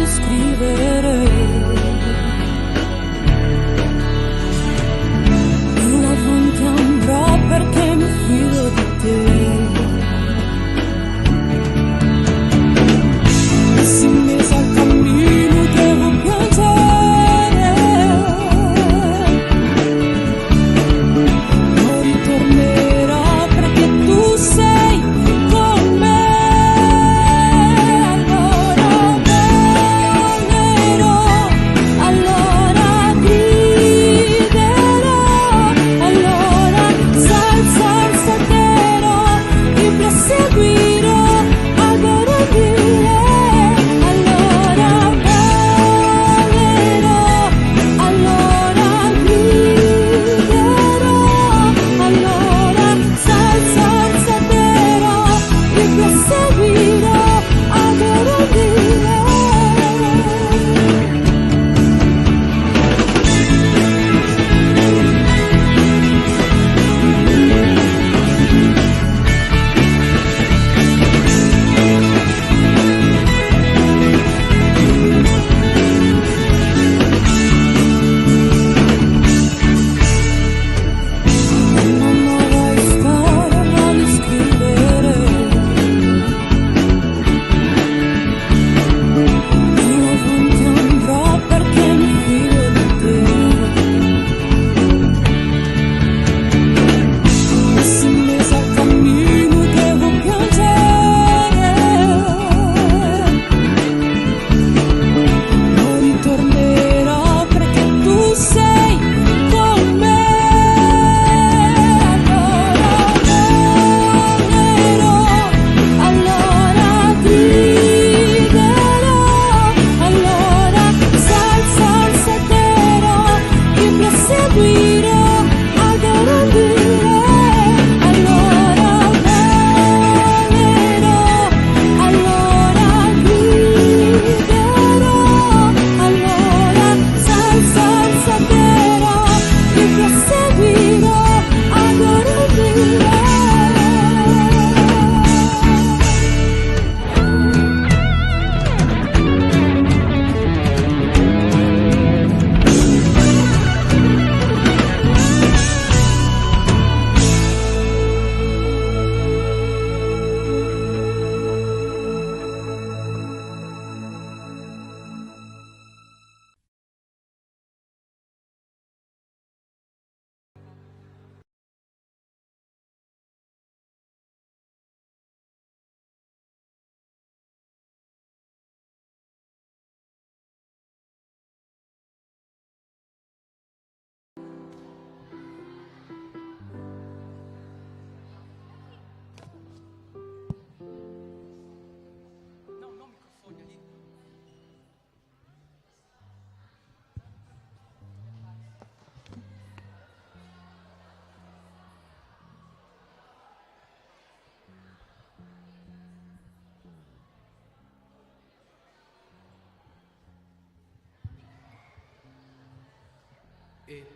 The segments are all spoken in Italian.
scrivere più avanti andrò perché mi fido di te. E se mi sa il cammino devo piangere, non ritornerò perché tu sei con me. Allora griderò, allora salterò, ti proseguirò a garantire. Allora ballerò, allora griderò, allora salterò, ti proseguirò a garantire. Una nuova storia di scrivere, più avanti andrò perché mi fido di te. E se mi sa il cammino devo piangere, non ritornerò perché tu sei con me. Allora griderò, allora salterò, ti proseguirò a garantire. Allora ballerò, allora griderò, allora salterò, ti proseguirò a garantire. E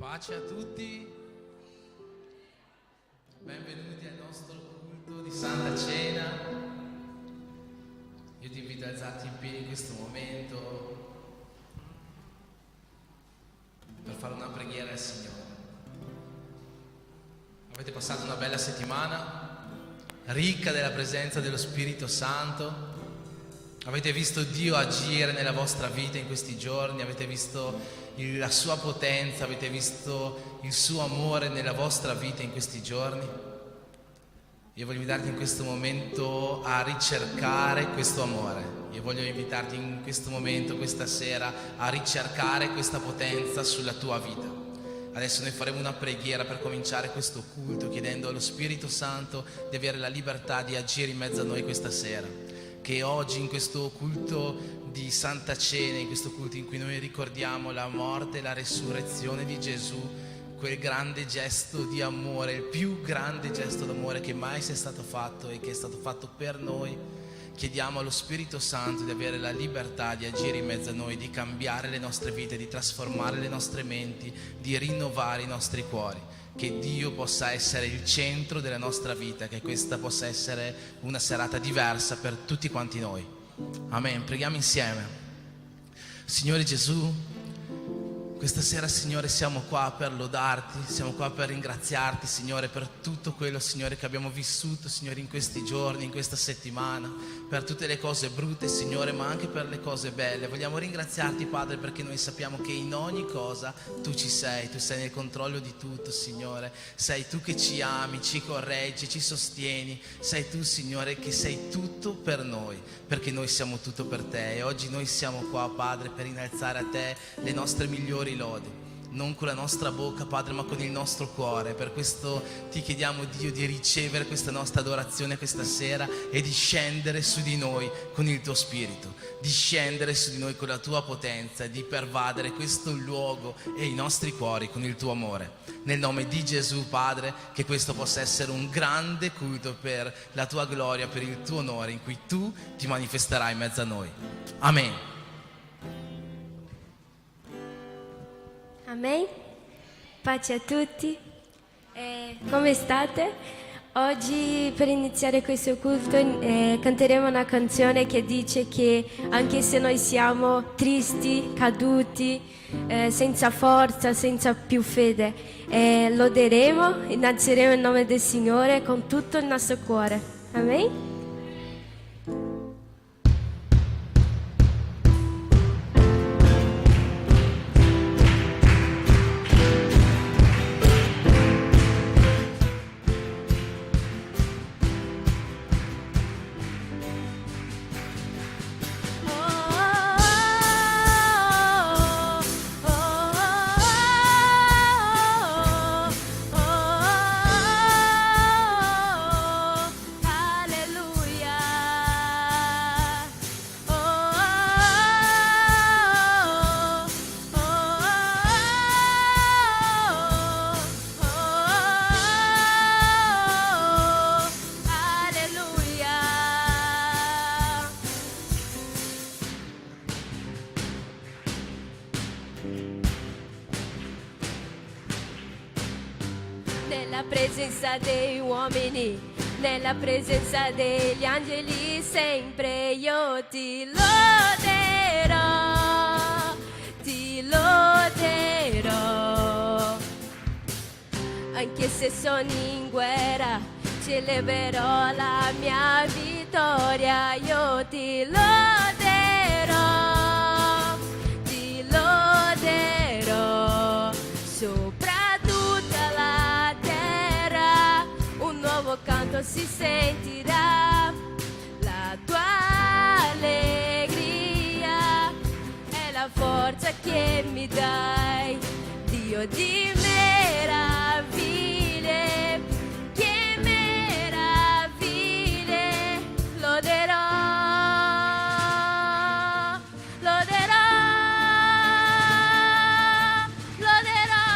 Pace a tutti, benvenuti al nostro culto di Santa Cena. Io ti invito ad alzarti in piedi in questo momento per fare una preghiera al Signore. Avete passato una bella settimana, ricca della presenza dello Spirito Santo. Avete visto Dio agire nella vostra vita in questi giorni, avete visto la sua potenza, avete visto il suo amore nella vostra vita in questi giorni. Io voglio invitarti in questo momento a ricercare questo amore. Io voglio invitarti in questo momento, questa sera, a ricercare questa potenza sulla tua vita. Adesso noi faremo una preghiera per cominciare questo culto, chiedendo allo Spirito Santo di avere la libertà di agire in mezzo a noi questa sera. Che oggi in questo culto di Santa Cena, in questo culto in cui noi ricordiamo la morte e la resurrezione di Gesù, quel grande gesto di amore, il più grande gesto d'amore che mai sia stato fatto e che è stato fatto per noi, chiediamo allo Spirito Santo di avere la libertà di agire in mezzo a noi, di cambiare le nostre vite, di trasformare le nostre menti, di rinnovare i nostri cuori. Che Dio possa essere il centro della nostra vita, che questa possa essere una serata diversa per tutti quanti noi. Amen. Preghiamo insieme. Signore Gesù, questa sera, Signore, siamo qua per lodarti, siamo qua per ringraziarti, Signore, per tutto quello, Signore, che abbiamo vissuto, Signore, in questi giorni, in questa settimana, per tutte le cose brutte, Signore, ma anche per le cose belle. Vogliamo ringraziarti, Padre, perché noi sappiamo che in ogni cosa tu ci sei, tu sei nel controllo di tutto, Signore. Sei tu che ci ami, ci correggi, ci sostieni. Sei tu, Signore, che sei tutto per noi, perché noi siamo tutto per te. E oggi noi siamo qua, Padre, per innalzare a te le nostre migliori lodi, non con la nostra bocca, Padre, ma con il nostro cuore. Per questo ti chiediamo, Dio, di ricevere questa nostra adorazione questa sera e di scendere su di noi con il tuo Spirito, di scendere su di noi con la tua potenza e di pervadere questo luogo e i nostri cuori con il tuo amore. Nel nome di Gesù, Padre, che questo possa essere un grande culto per la tua gloria, per il tuo onore, in cui tu ti manifesterai in mezzo a noi. Amen. Amen. Pace a tutti. Come state? Oggi per iniziare questo culto canteremo una canzone che dice che anche se noi siamo tristi, caduti, senza forza, senza più fede, loderemo, innalzeremo il nome del Signore con tutto il nostro cuore. Amen. Nella presenza dei uomini, nella presenza degli angeli, sempre io ti loderò, ti loderò. Anche se sono in guerra, celeberò la mia vittoria, io ti loderò, ti loderò. Sopra tutta la terra un nuovo canto si sentirà, la tua allegria è la forza che mi dai, Dio di meraviglie, che meraviglie, loderò, loderò, loderò.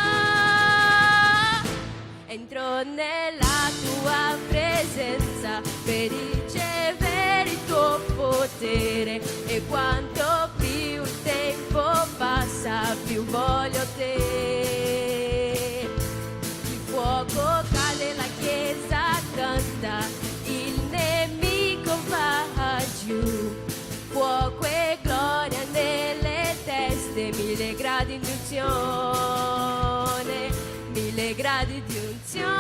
Entro nella tua presenza per ricevere il tuo potere, e quanto più il tempo passa più voglio te. unzione, 1000 gradi di unzione.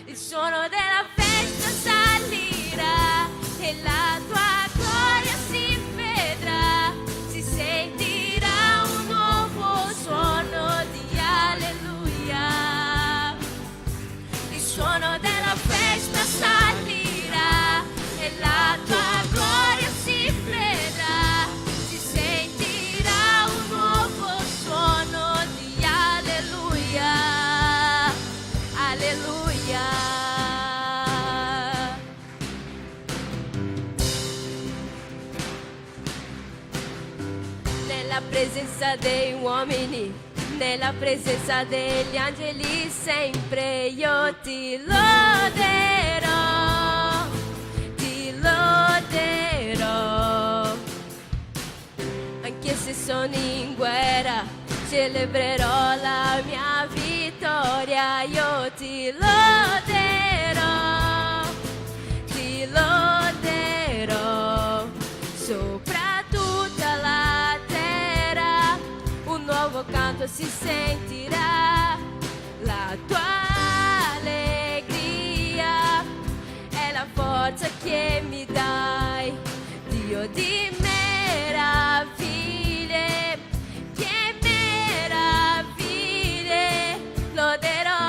Il suono della festa salirà e la tua gloria si vedrà, si sentirà un nuovo suono di alleluia. Il suono della festa salirà e la tua gloria si vedrà, si sentirà un nuovo suono di alleluia, alleluia. Nella presenza dei uomini, nella presenza degli angeli, sempre io ti loderò, ti loderò. Anche se sono in guerra, celebrerò la mia vittoria. Io ti loderò, ti loderò. Sopra tutta la terra un nuovo canto si sentirà. La tua allegria è la forza che mi dai, Dio di meraviglie, che meraviglie. Loderò,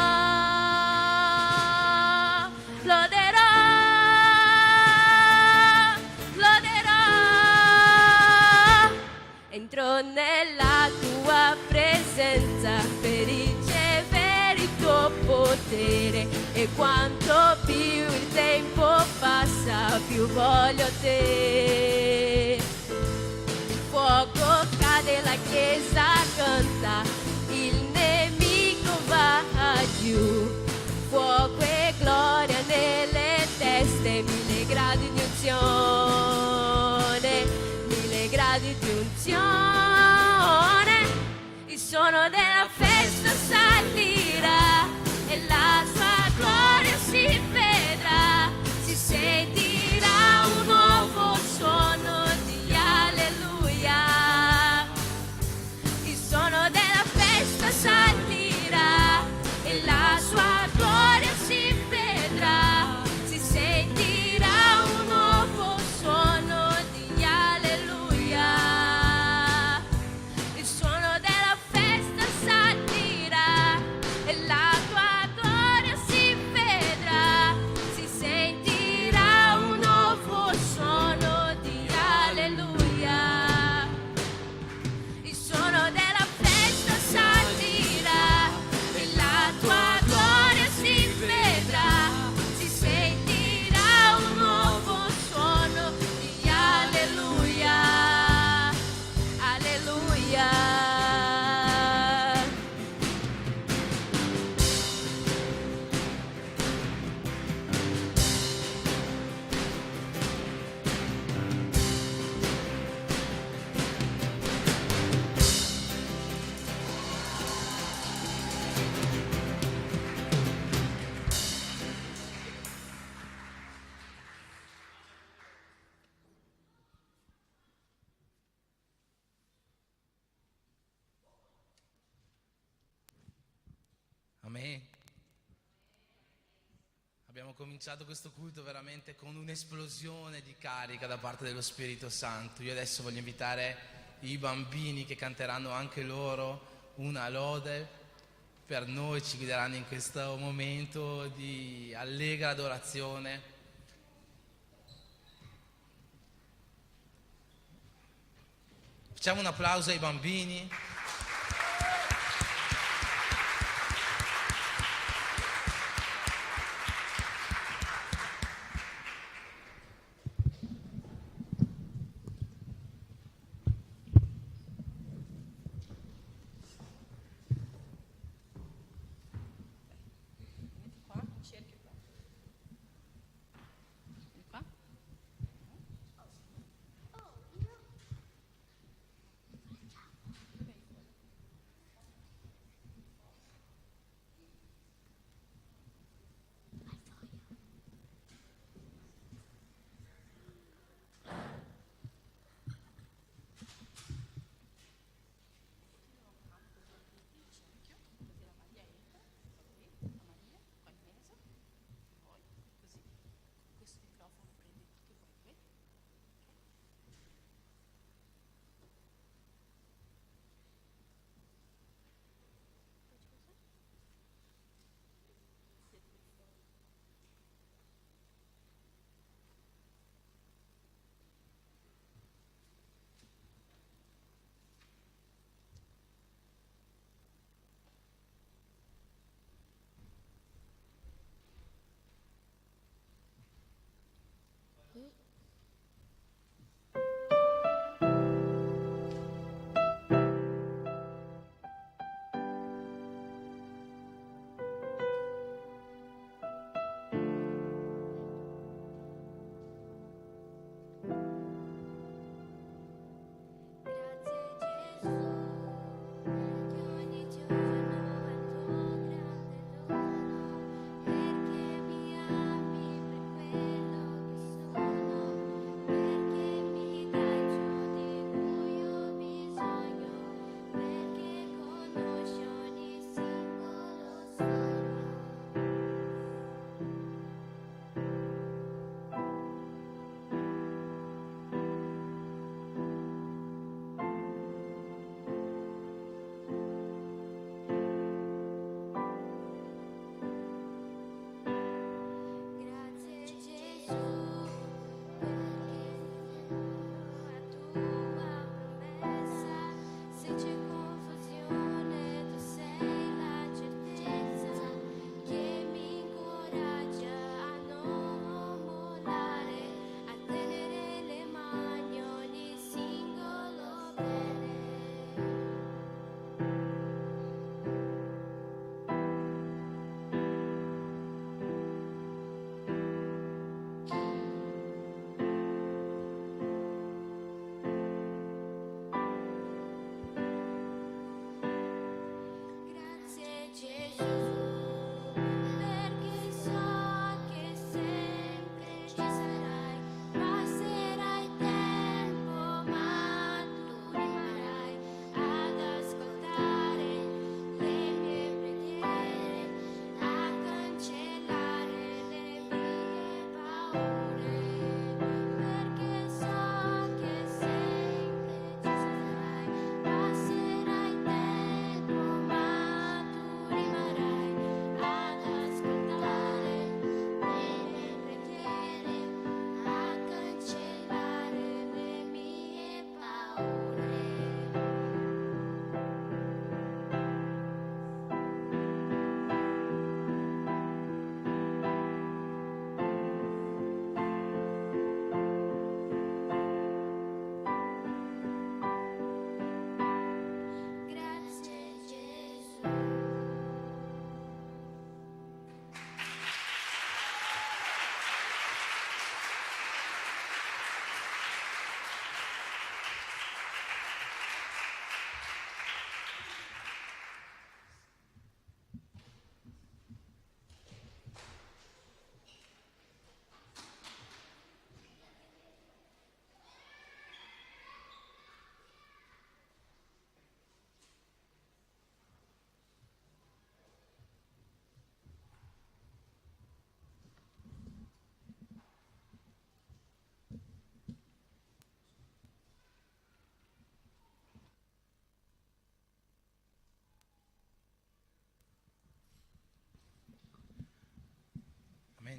loderò, loderò. Entro nella tua presenza per ricevere il tuo potere, e quanto più il tempo passa più voglio te. Il fuoco cade, la chiesa canta, il nemico va giù. Fuoco e gloria nelle teste, 1000 gradi di unzione, 1000 gradi di unzione. Il suono della festa salirà e la sua gloria si vedrà, si sentirà un nuovo suono di alleluia. Il suono della festa salirà e la sua gloria si vedrà, si sentirà un nuovo suono di alleluia. Il suono della festa salirà e la tua gloria si vedrà, si sentirà un nuovo suono di alleluia. Il suono della festa salirà e la tua gloria si vedrà, si sentirà un nuovo suono di alleluia, alleluia. Amen. Abbiamo cominciato questo culto veramente con un'esplosione di carica da parte dello Spirito Santo. Io adesso voglio invitare i bambini che canteranno anche loro una lode per noi, ci guideranno in questo momento di allegra adorazione. Facciamo un applauso ai bambini.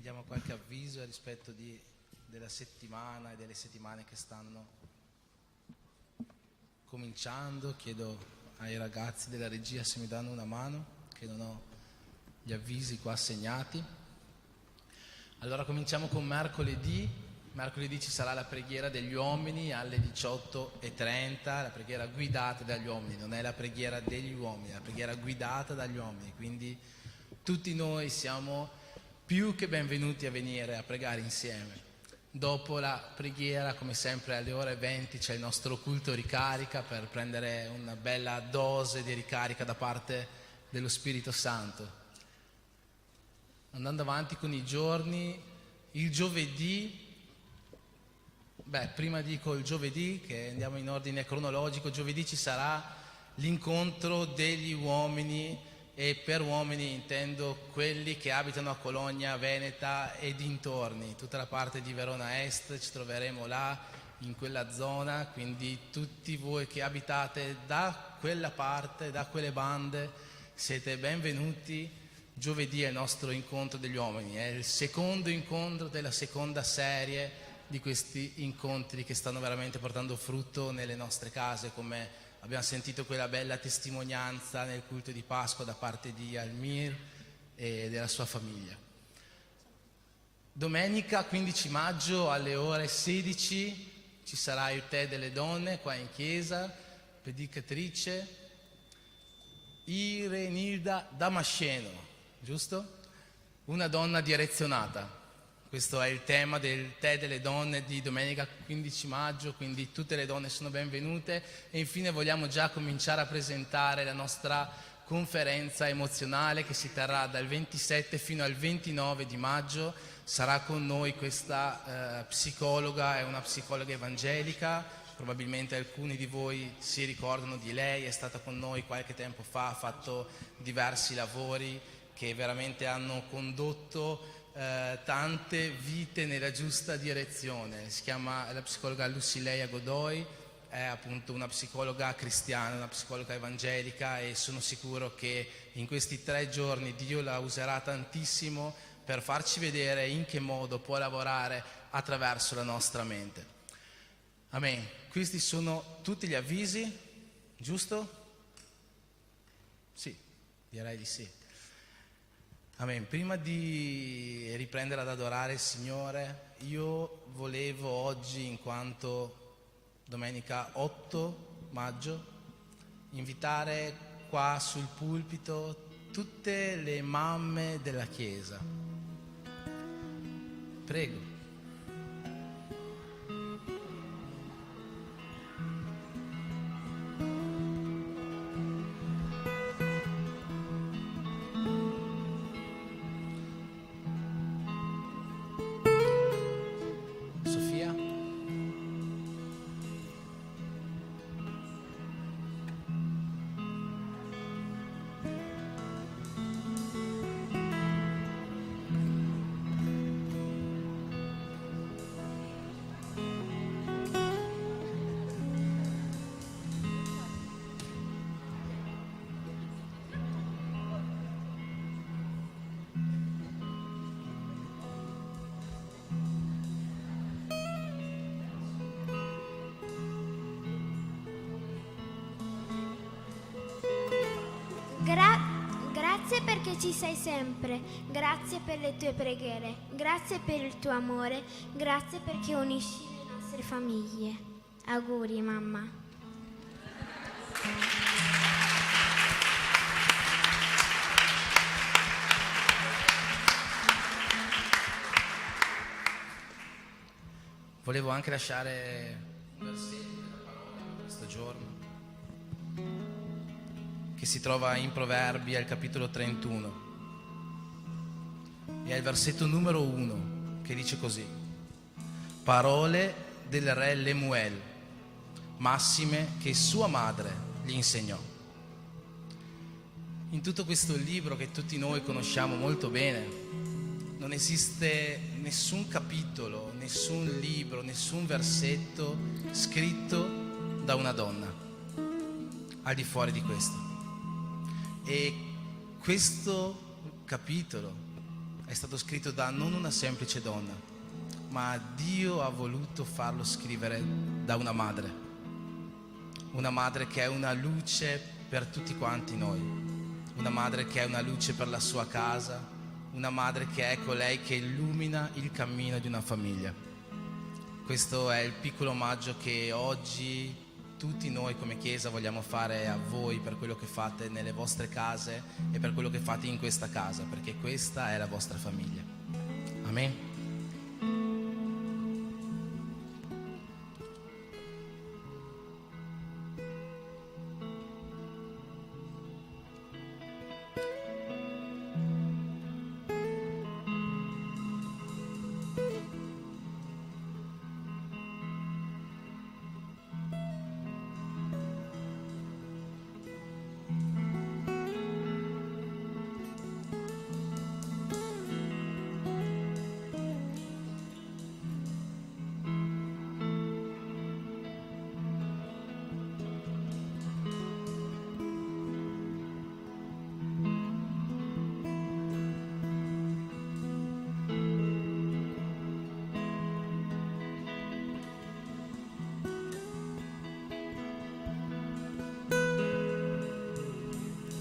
diamo qualche avviso rispetto della settimana e delle settimane che stanno cominciando. Chiedo ai ragazzi della regia se mi danno una mano, che non ho gli avvisi qua segnati. Allora cominciamo con mercoledì. Mercoledì ci sarà la preghiera degli uomini alle 18:30, la preghiera guidata dagli uomini, non è la preghiera degli uomini, è la preghiera guidata dagli uomini, quindi tutti noi siamo più che benvenuti a venire a pregare insieme. Dopo la preghiera, come sempre alle ore 20, c'è il nostro culto ricarica per prendere una bella dose di ricarica da parte dello Spirito Santo. Andando avanti con i giorni, il giovedì, prima dico il giovedì, che andiamo in ordine cronologico. Giovedì ci sarà l'incontro degli uomini, e per uomini intendo quelli che abitano a Cologna, Veneta e dintorni, tutta la parte di Verona Est, ci troveremo là in quella zona, quindi tutti voi che abitate da quella parte, da quelle bande, siete benvenuti. Giovedì è il nostro incontro degli uomini, è il secondo incontro della seconda serie di questi incontri che stanno veramente portando frutto nelle nostre case, come abbiamo sentito quella bella testimonianza nel culto di Pasqua da parte di Almir e della sua famiglia. Domenica 15 maggio alle ore 16 ci sarà il tè delle donne qua in chiesa, predicatrice Irenilda Damasceno, giusto? Una donna direzionata. Questo è il tema del tè delle donne di domenica 15 maggio, quindi tutte le donne sono benvenute. E infine vogliamo già cominciare a presentare la nostra conferenza emozionale che si terrà dal 27 fino al 29 di maggio. Sarà con noi questa psicologa, è una psicologa evangelica, probabilmente alcuni di voi si ricordano di lei, è stata con noi qualche tempo fa, ha fatto diversi lavori che veramente hanno condotto tante vite nella giusta direzione. Si chiama la psicologa Lucileia Godoy, è appunto una psicologa cristiana, una psicologa evangelica, e sono sicuro che in questi 3 giorni Dio la userà tantissimo per farci vedere in che modo può lavorare attraverso la nostra mente. Amen. Questi sono tutti gli avvisi, giusto? Sì, direi di sì. Amen. Prima di riprendere ad adorare il Signore, io volevo oggi, in quanto domenica 8 maggio, invitare qua sul pulpito tutte le mamme della Chiesa. Prego. Grazie perché ci sei sempre, grazie per le tue preghiere, grazie per il tuo amore, grazie perché unisci le nostre famiglie. Auguri, mamma. Volevo anche lasciare un versetto della parola questo giorno, che si trova in Proverbi al capitolo 31, e è il versetto numero 1, che dice così: parole del re Lemuel, massime che sua madre gli insegnò. In tutto questo libro che tutti noi conosciamo molto bene non esiste nessun capitolo, nessun libro, nessun versetto scritto da una donna al di fuori di questo. E questo capitolo è stato scritto da non una semplice donna, ma Dio ha voluto farlo scrivere da una madre che è una luce per tutti quanti noi, una madre che è una luce per la sua casa, una madre che è colei che illumina il cammino di una famiglia. Questo è il piccolo omaggio che oggi tutti noi come Chiesa vogliamo fare a voi per quello che fate nelle vostre case e per quello che fate in questa casa, perché questa è la vostra famiglia. Amen.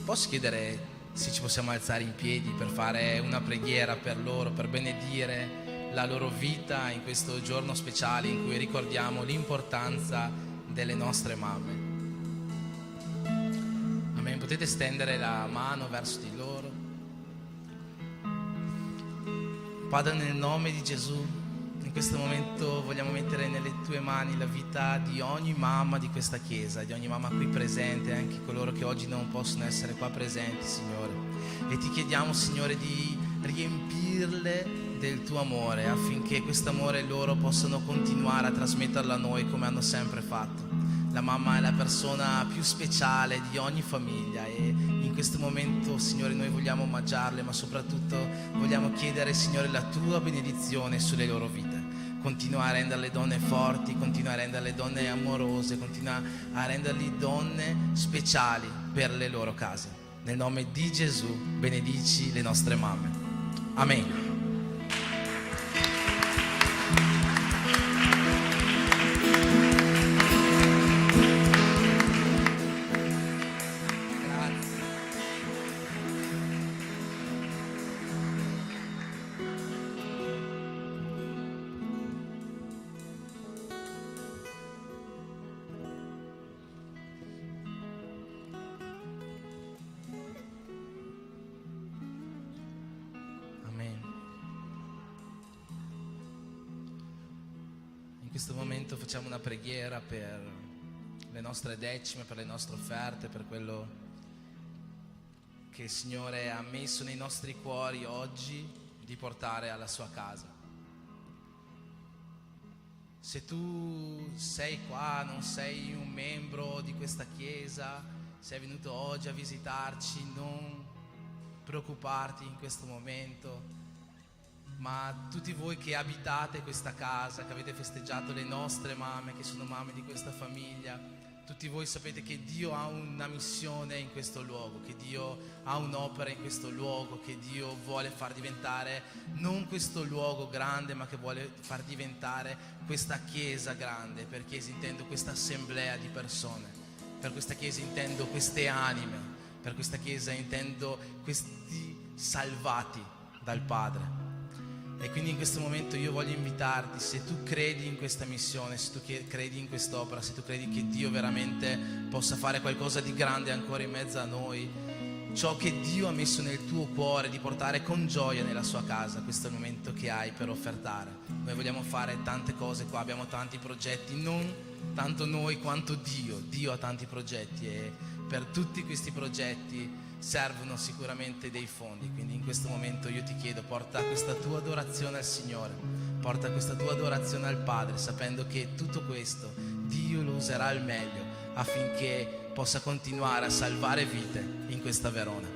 Posso chiedere se ci possiamo alzare in piedi per fare una preghiera per loro, per benedire la loro vita in questo giorno speciale in cui ricordiamo l'importanza delle nostre mamme. Amen. Potete stendere la mano verso di loro. Padre, nel nome di Gesù, in questo momento vogliamo mettere nelle tue mani la vita di ogni mamma di questa chiesa, di ogni mamma qui presente, anche coloro che oggi non possono essere qua presenti, Signore. E ti chiediamo, Signore, di riempirle del tuo amore, affinché questo amore loro possano continuare a trasmetterlo a noi come hanno sempre fatto. La mamma è la persona più speciale di ogni famiglia e in questo momento, Signore, noi vogliamo omaggiarle, ma soprattutto vogliamo chiedere, Signore, la tua benedizione sulle loro vite. Continua a renderle donne forti, continua a renderle donne amorose, continua a renderle donne speciali per le loro case. Nel nome di Gesù benedici le nostre mamme. Amen. In questo momento facciamo una preghiera per le nostre decime, per le nostre offerte, per quello che il Signore ha messo nei nostri cuori oggi di portare alla sua casa. Se tu sei qua, non sei un membro di questa chiesa, sei venuto oggi a visitarci, non preoccuparti in questo momento. Ma tutti voi che abitate questa casa, che avete festeggiato le nostre mamme, che sono mamme di questa famiglia, tutti voi sapete che Dio ha una missione in questo luogo, che Dio ha un'opera in questo luogo, che Dio vuole far diventare non questo luogo grande, ma che vuole far diventare questa chiesa grande. Per chiesa intendo questa assemblea di persone, per questa chiesa intendo queste anime, per questa chiesa intendo questi salvati dal Padre. E quindi in questo momento io voglio invitarti, se tu credi in questa missione, se tu credi in quest'opera, se tu credi che Dio veramente possa fare qualcosa di grande ancora in mezzo a noi, ciò che Dio ha messo nel tuo cuore di portare con gioia nella sua casa, questo è il momento che hai per offertare. Noi vogliamo fare tante cose qua, abbiamo tanti progetti, non tanto noi quanto Dio. Dio ha tanti progetti e per tutti questi progetti servono sicuramente dei fondi, quindi in questo momento io ti chiedo, porta questa tua adorazione al Signore, porta questa tua adorazione al Padre, sapendo che tutto questo Dio lo userà al meglio affinché possa continuare a salvare vite in questa Verona.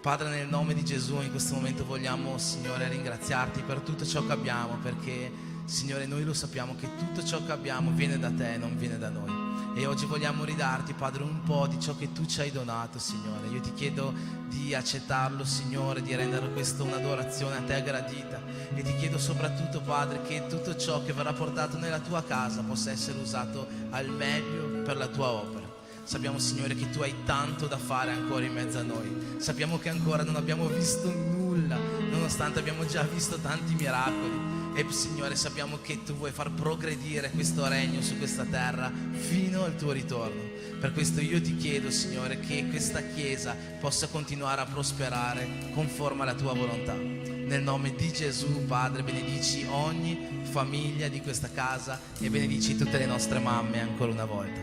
Padre, nel nome di Gesù in questo momento vogliamo, Signore, ringraziarti per tutto ciò che abbiamo, perché Signore noi lo sappiamo che tutto ciò che abbiamo viene da te e non viene da noi. e oggi vogliamo ridarti, Padre, un po' di ciò che tu ci hai donato, Signore. Io ti chiedo di accettarlo, Signore, di rendere questa un'adorazione a te gradita, e ti chiedo soprattutto, Padre, che tutto ciò che verrà portato nella tua casa possa essere usato al meglio per la tua opera. Sappiamo, Signore, che tu hai tanto da fare ancora in mezzo a noi. Sappiamo che ancora non abbiamo visto nulla, nonostante abbiamo già visto tanti miracoli. E Signore, sappiamo che tu vuoi far progredire questo regno su questa terra fino al tuo ritorno. Per questo io ti chiedo, Signore, che questa Chiesa possa continuare a prosperare conforme alla tua volontà. Nel nome di Gesù, Padre, benedici ogni famiglia di questa casa e benedici tutte le nostre mamme ancora una volta.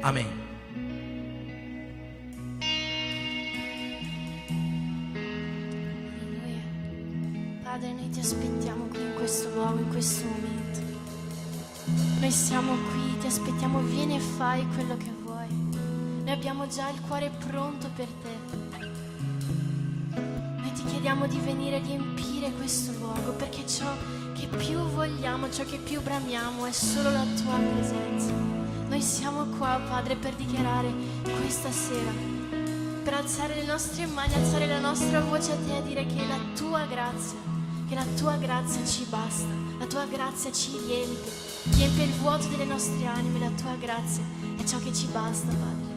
Amen. Padre, noi ti aspettiamo qui in questo luogo, in questo momento. Noi siamo qui, ti aspettiamo, vieni e fai quello che vuoi. Noi abbiamo già il cuore pronto per te. Noi ti chiediamo di venire a riempire questo luogo, perché ciò che più vogliamo, ciò che più bramiamo è solo la tua presenza. Noi siamo qua, Padre, per dichiarare questa sera, per alzare le nostre mani, alzare la nostra voce a te e dire che la tua grazia ci basta, la tua grazia ci riempie il vuoto delle nostre anime, la tua grazia è ciò che ci basta, Padre.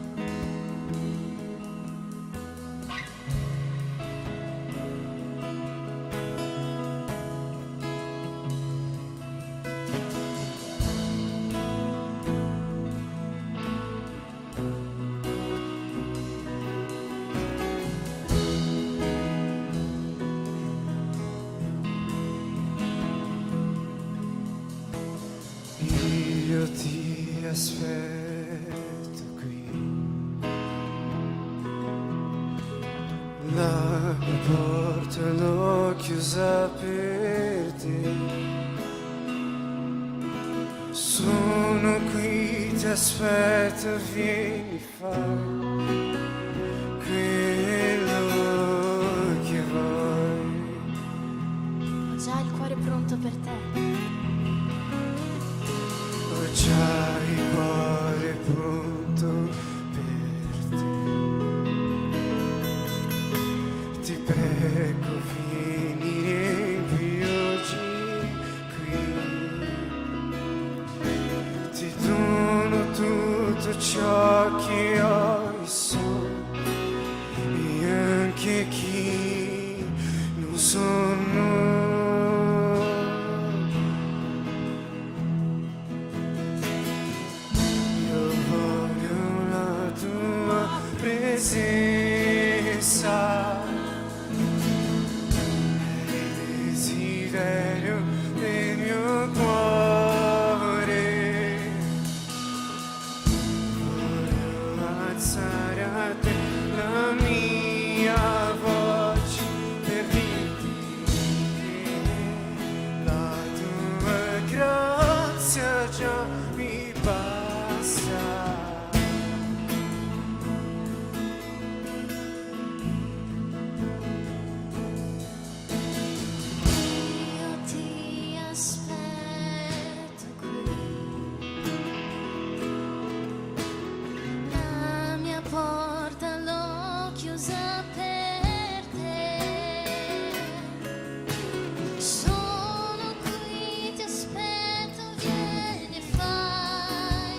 Io ti aspetto qui, la mia porta l'ho chiusa per te. Sono qui, ti aspetto, vieni, fai quello che vuoi. Ho già il cuore pronto per te. Ho già il cuore pronto per te. Ti prego, vieni, riempi oggi qui. Ti dono tutto ciò che ho e sono, e anche chi non sono. Presenza è il desiderio del mio cuore. Voglio alzare a te la mia voce per dirti che la tua grazia già mi basta. Sono qui, ti aspetto, vieni e fai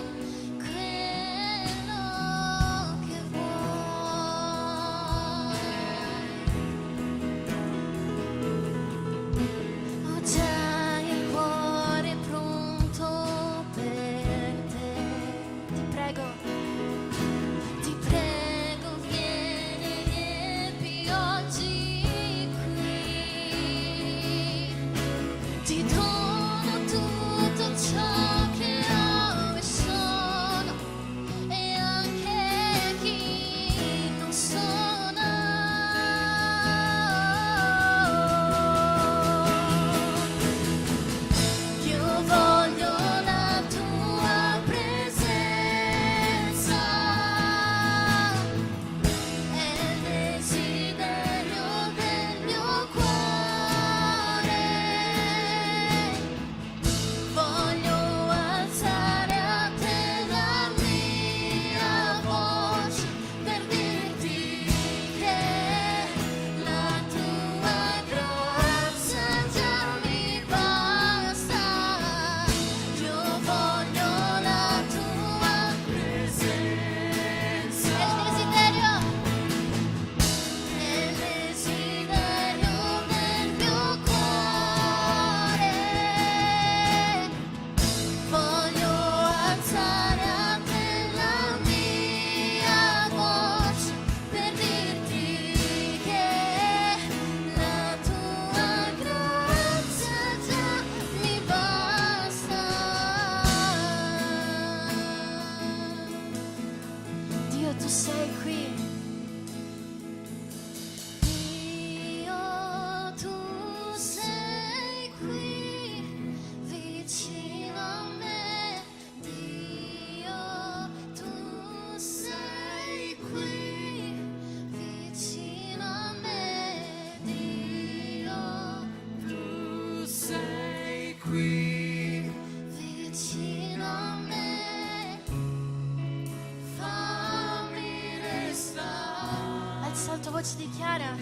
voce dichiara: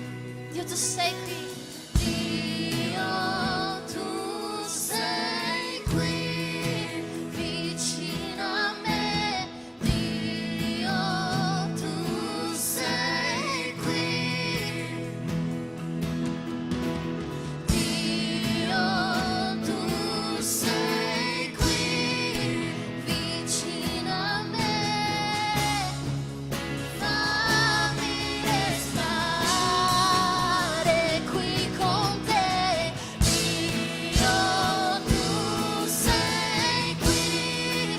Dio, tu sei qui. Dio, tu sei qui, vicino a me. Dio, tu sei qui. Dio, tu sei qui, vicino a me. Fammi restare qui con te. Dio, tu sei qui,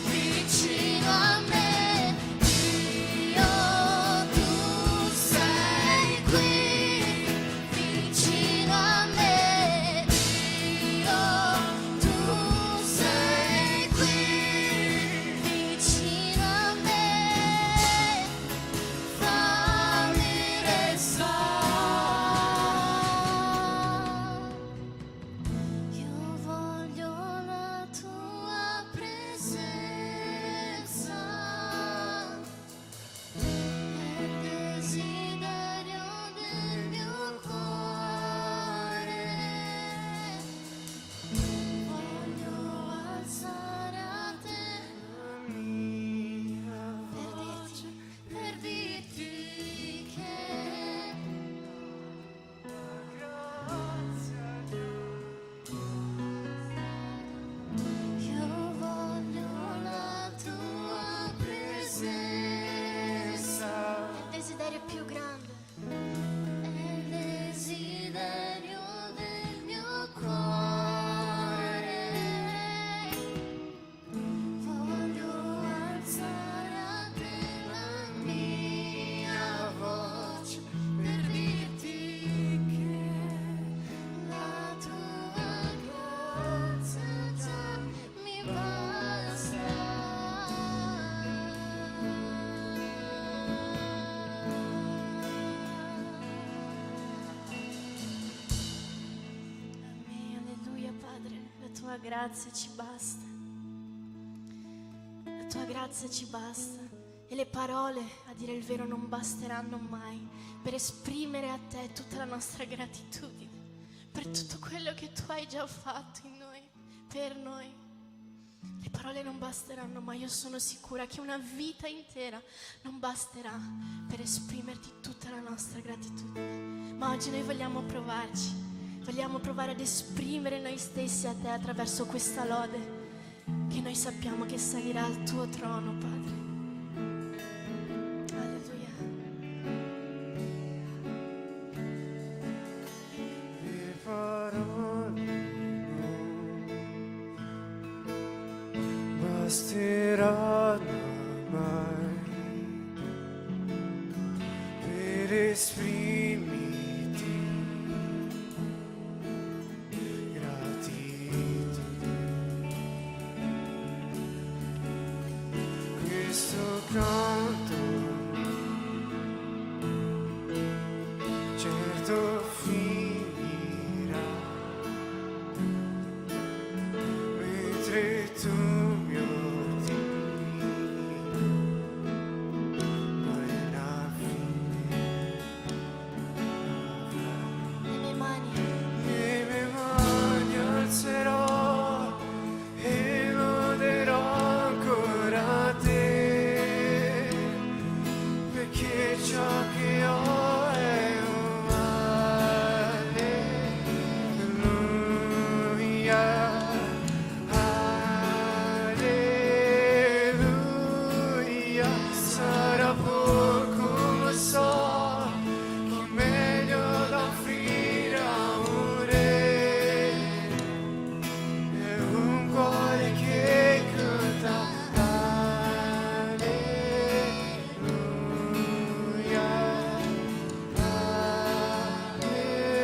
vicino a me. Dio, tu sei qui, vicino a me. Dio, tu sei qui, vicino a me. Fammi restare. Io voglio la tua presenza, è il desiderio del mio cuore. Voglio alzare a te per dirti che io voglio la tua presenza. È il desiderio più grande, è il desiderio del mio cuore. Voglio alzare a te la mia voce per dirti che la tua grazia già mi basta. Amen, alleluia Padre, la tua grazia ci basta. La tua grazia ci basta e le parole, a dire il vero, non basteranno mai per esprimere a te tutta la nostra gratitudine per tutto quello che tu hai già fatto in noi, per noi. Le parole non basteranno mai, io sono sicura che una vita intera non basterà per esprimerti tutta la nostra gratitudine. Ma oggi noi vogliamo provarci, vogliamo provare ad esprimere noi stessi a te attraverso questa lode che noi sappiamo che salirà al tuo trono, Padre. Alleluia. Le parole non basteranno mai per esprimerti gratitudine. Questo canto certo finirà, mentre tu mi ordini mai una fine. Le mie mani, Le mie mani alzerò e loderò ancora te, perché ciò che ho è un alleluia, alleluia. Sarà poco, lo so, che meglio da offrire a un re è un cuore che canta alleluia, alleluia.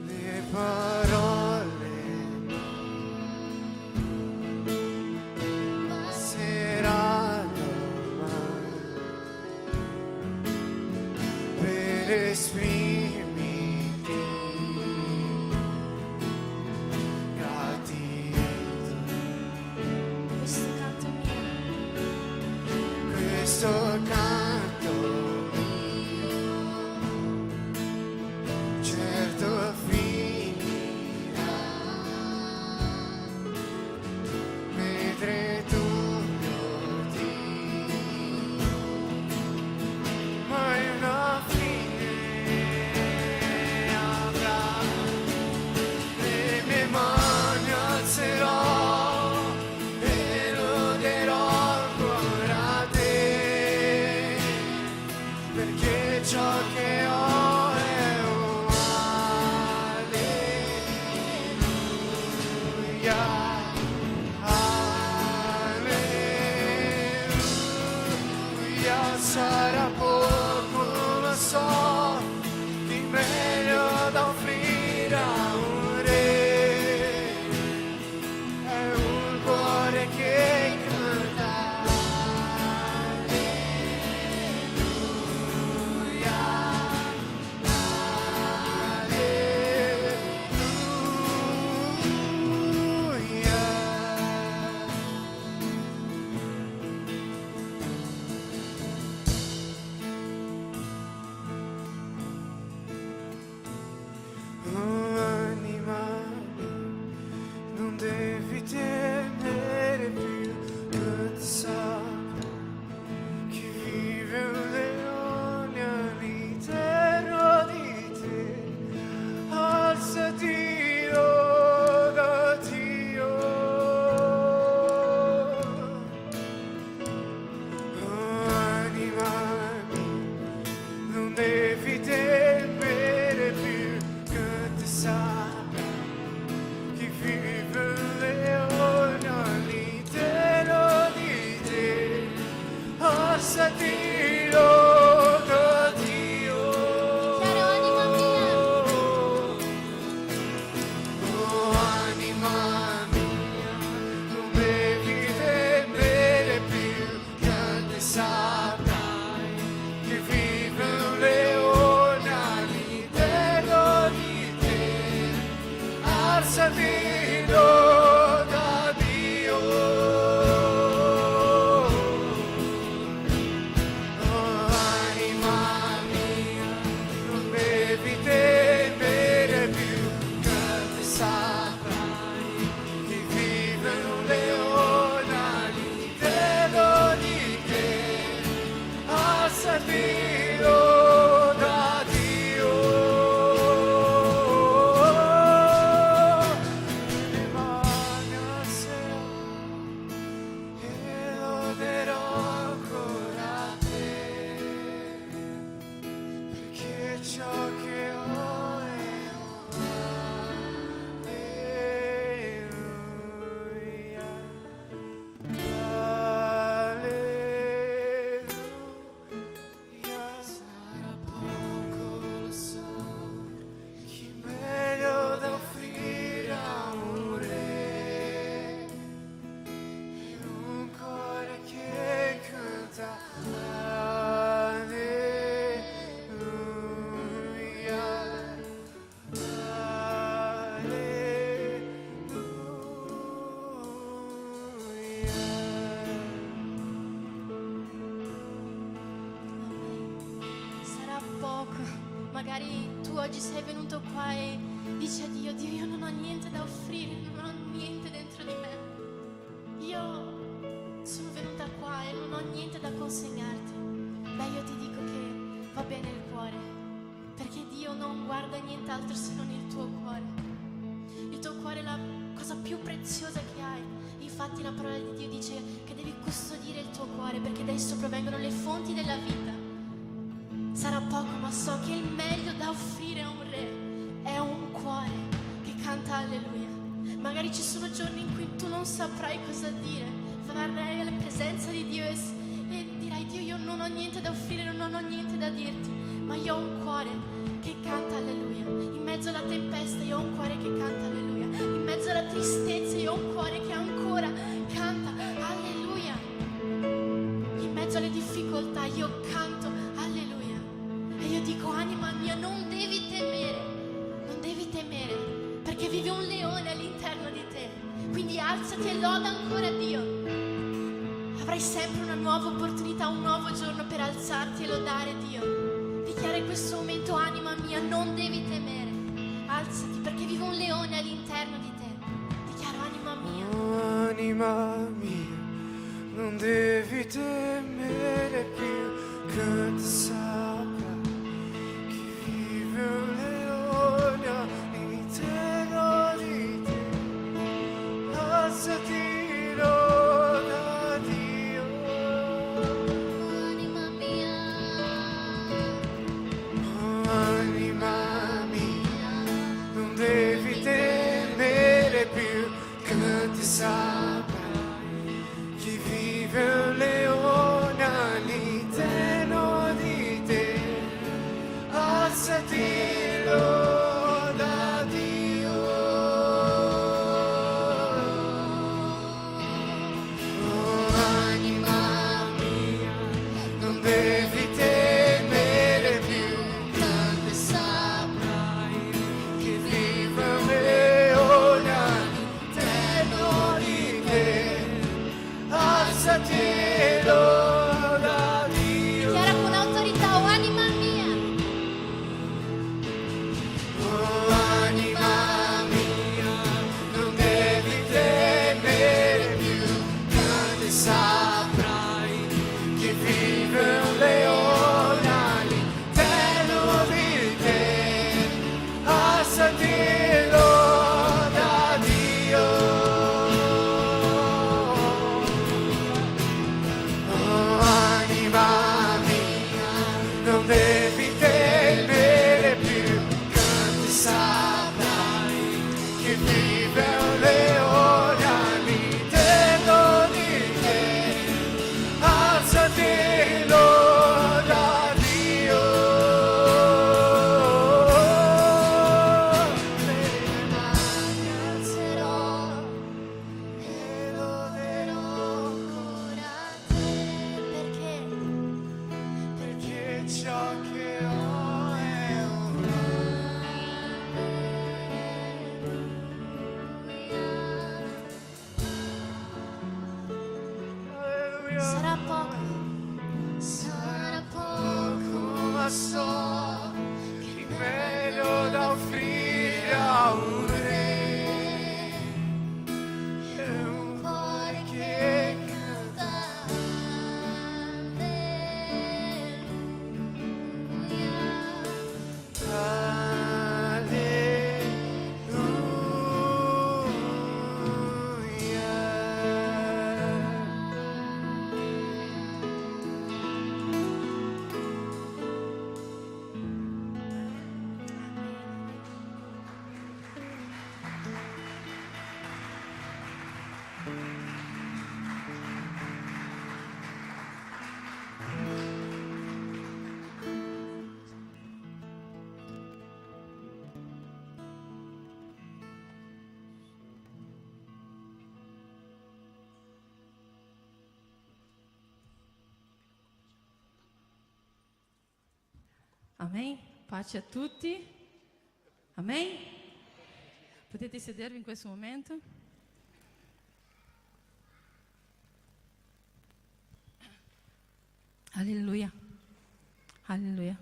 Le parole basteranno mai per esprimerti gratitudine. questo canto mio certo finirà, mentre tu mio Dio mai una fine avrà. Le mie mani alzerò e loderò ancora te, perché ciò che ho è un alleluia, alleluia. Sarà poco, lo so, di meglio da offrire a un re, è un cuore che canta alleluia, alleluia. Anima mia, non devi temere più, che ti sappia che vive un leone all'interno di te. Alzati, loda Dio. Anima mia, non devi temere più, che ti sappia che vive un leone all'interno di te. Alzati, loda Dio. Chiaro, anima mia. Oh, anima mia, non devi temere più, che ti saprai che vive un leone all'interno di te. Alzati, loda Dio. Oh, anima mia, non devi temere più, che ti saprai che vive un leone all'interno di te. Alzati, loda Dio. Le mani alzerò e loderò ancora te, perché ciò che ho è alleluia, alleluia. Sarà poco, lo so, chi meglio da offrire a un re, e un cuore che canta alleluia, Sarà poco, magari tu oggi sei venuto qua e dici a Dio, Dio, io non ho niente da offrire, non ho niente dentro di me. Io sono venuta qua e non ho niente da consegnarti. Beh, io ti dico che va bene il cuore, perché Dio non guarda nient'altro se non il tuo cuore. Il tuo cuore è la cosa più preziosa che hai. Infatti la parola di Dio dice che devi custodire il tuo cuore, perché da esso provengono le fonti della vita. Sarà poco, ma so che il meglio da offrire a un re è un cuore che canta alleluia. Magari ci sono giorni in cui tu non saprai cosa dire, verrai alla presenza di Dio e dirai, Dio, io non ho niente da offrire, non ho niente da dirti, ma io ho un cuore che canta alleluia. In mezzo alla tempesta io ho un cuore che canta alleluia. In mezzo alla tristezza io ho un cuore che ancora canta alleluia. In mezzo alle difficoltà io canto alleluia. E io dico, anima mia, non devi temere, perché vive un leone all'interno di te. Quindi alzati e loda ancora Dio. avrai sempre una nuova opportunità, un nuovo giorno per alzarti e lodare Dio. Dichiara in questo momento: anima mia, non devi temere, alzati perché vive un leone all'interno di te. Dichiara: anima mia. Anima mia, non devi temere più, che ti saprà chi vive un leone all'interno di te. Alzati, loda Dio. Anima mia, Anima mia, non devi temere più, che ti saprai chi vive un leone all'interno di te. Alzati, loda Dio. Oh, anima mia, non devi temere più, tanto saprai che vive un leone all'interno di te. Alzati, loda Dio. Dichiara con autorità: oh anima mia. Oh, anima mia, non devi temere più, tanto saprai che vive un leone all'interno di te. Alzati, loda Dio. Oh, anima mia, non devi temere più, tanto saprai che vive un leone all'interno di te. Alzati, loda Dio. Le mani alzerò e loderò ancora te. Perché? Perché ciò che ho è un alleluia. Sarà poco. Sarà poco, ma so che meglio da offrire a un re è un cuore che canta. Amen? Pace a tutti. Amen? Potete sedervi in questo momento? Alleluia. Alleluia.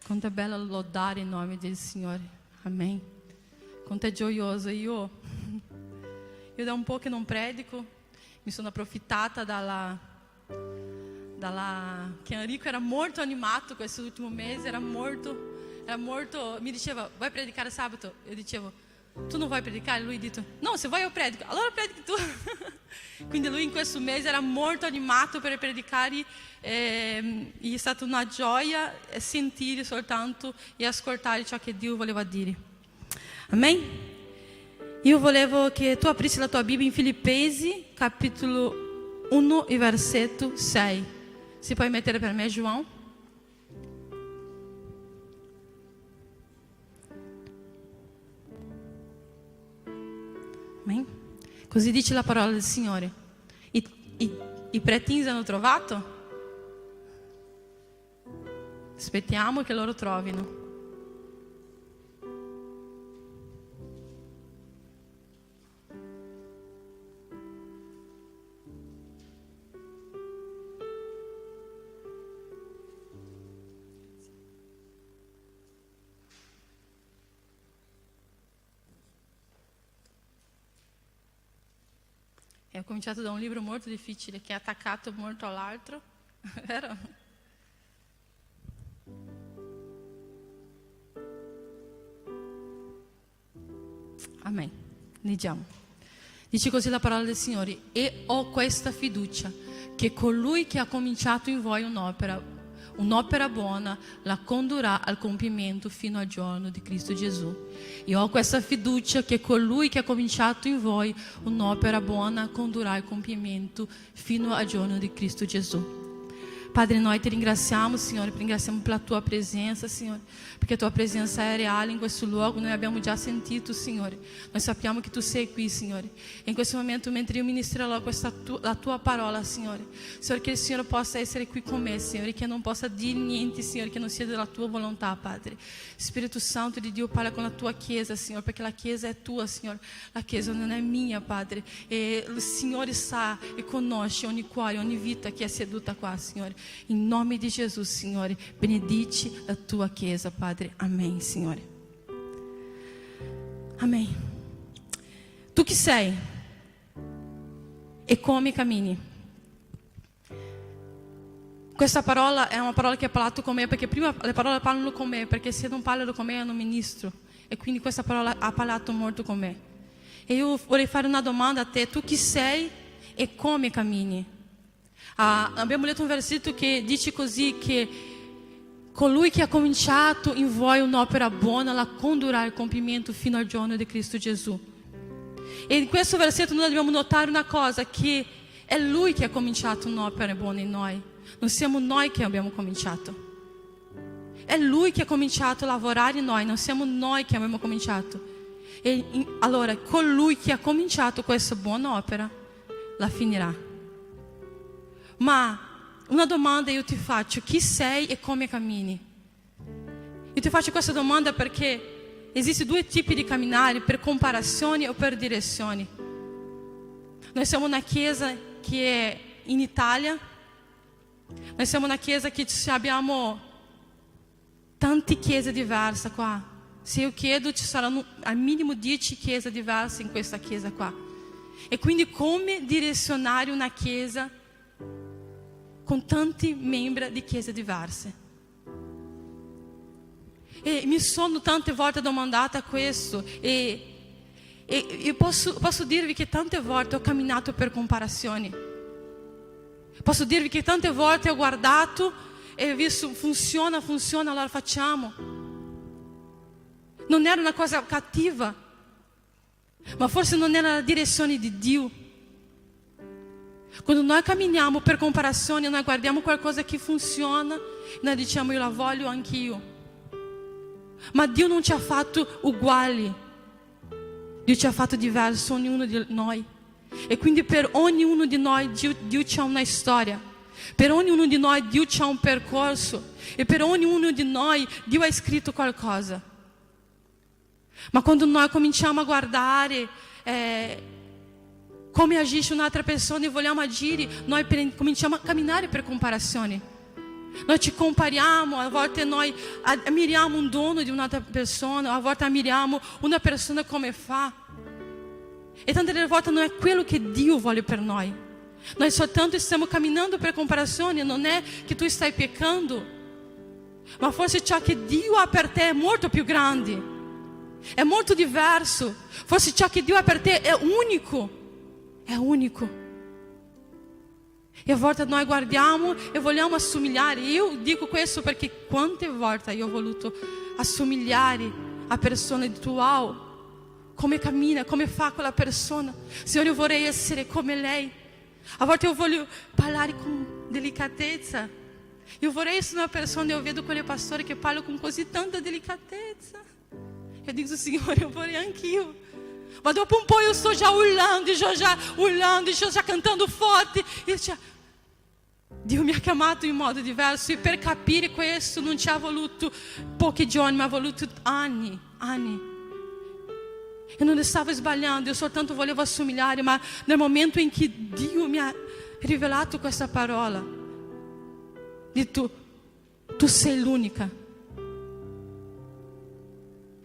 Quanto è bello lodare il nome del Signore. Amen. Quanto è gioioso. Io da un po' che non predico, mi sono approfittata che Enrico era molto animato questo ultimo mese, era molto, mi diceva: vai predicare sabato? Eu dicevo: tu non vuoi predicare? Lui ha detto: no, se vuoi io predico. Allora predichi tu. Quindi lui in questo mese era molto animato per predicare, e è stata una gioia sentire soltanto e ascoltare ciò che Dio voleva dire. Amen? Io volevo che tu aprissi la tua Bibbia in Filippesi, capitolo 1 e versetto 6. Si puoi mettere per me, João? Amen? Così dice la parola del Signore. I pretins hanno trovato? Aspettiamo che loro trovino. E ho cominciato da un libro molto difficile che è Attaccato molto all'altro, vero? Amen. Leggiamo. Dice così la parola del Signore: e ho questa fiducia che colui che ha cominciato in voi un'opera buona la condurrà al compimento fino al giorno di Cristo Gesù. E ho questa fiducia che colui che ha cominciato in voi un'opera buona condurrà al compimento fino al giorno di Cristo Gesù. Padre, noi ti ringraziamo, Signore, ringraziamo per la tua presenza, Signore, perché a tua presenza è reale in questo luogo, noi abbiamo già sentito, Signore, noi sappiamo che tu sei qui, Signore, e in questo momento, mentre io ministrerò la tua parola, Signore, che il Signore possa essere qui con me, Signore, che non possa dire niente, Signore, che non sia della tua volontà, Padre. Spirito Santo di Dio, parla con la tua Chiesa, Signore, perché la Chiesa è tua, Signore, la Chiesa non è mia, Padre, e il Signore sa e conosce ogni cuore, ogni vita che è seduta qua, Signore. In nome di Gesù, Signore, benedici la tua Chiesa, Padre. Amen, Signore. Amen. Tu chi sei e come cammini? Questa parola è una parola che ha parlato con me, perché prima le parole parlano con me, perché se non parlano con me io non ministro, e quindi questa parola ha parlato molto con me. E io vorrei fare una domanda a te: tu chi sei e come cammini? Abbiamo letto un versetto che dice così, che colui che ha cominciato in voi un'opera buona la condurrà al compimento fino al giorno di Cristo Gesù. E in questo versetto noi dobbiamo notare una cosa, che è Lui che ha cominciato un'opera buona in noi, non siamo noi che abbiamo cominciato. È Lui che ha cominciato a lavorare in noi, non siamo noi che abbiamo cominciato. Allora, colui che ha cominciato questa buona opera la finirà. Ma una domanda io ti faccio: chi sei e come cammini? Io ti faccio questa domanda perché esistono due tipi di camminare: per comparazioni o per direzioni. Noi siamo una chiesa che è in Italia, noi siamo una chiesa che abbiamo tante chiese diverse qua. Se io chiedo, ci saranno al minimo 10 chiese diverse in questa chiesa qua. E quindi come direzionare una chiesa con tanti membri di chiese diverse? E mi sono tante volte domandata questo, e io posso dirvi che tante volte ho camminato per comparazioni. Posso dirvi che tante volte ho guardato e ho visto funziona, allora facciamo. Non era una cosa cattiva, ma forse non era la direzione di Dio. Quando noi camminiamo per comparazione, noi guardiamo qualcosa che funziona, noi diciamo: io la voglio anch'io. Ma Dio non ci ha fatto uguali, Dio ci ha fatto diversi, ognuno di noi. E quindi per ognuno di noi Dio c'ha una storia, per ognuno di noi Dio c'ha un percorso, e per ognuno di noi Dio ha scritto qualcosa. Ma quando noi cominciamo a guardare come agisce un'altra persona e vogliamo agire, noi cominciamo a camminare per comparazione. Noi ci compariamo, a volte noi ammiriamo un dono di un'altra persona, a volte ammiriamo una persona come fa. E tante delle volte non è quello che Dio vuole per noi. Noi soltanto stiamo camminando per comparazione, non è che tu stai peccando, ma forse ciò che Dio ha per te è molto più grande, è molto diverso. Forse ciò che Dio ha per te è unico. È unico. E a volte noi guardiamo e vogliamo assomigliare. Io dico questo perché quante volte io ho voluto assomigliare a persone di wow, come cammina, come fa quella persona. Signore, io vorrei essere come lei. A volte io voglio parlare con delicatezza. Io vorrei essere una persona, io vedo quelle pastori che parlano con così tanta delicatezza. Io dico: Signore, io vorrei anch'io. Ma dopo un po' io sto già urlando, sto già cantando forte. Dio mi ha chiamato in modo diverso, e per capire questo non ci ha voluto pochi giorni, ma ha voluto anni. Io non stavo sbagliando, io soltanto volevo assomigliare, ma nel momento in cui Dio mi ha rivelato questa parola, di tu sei l'unica.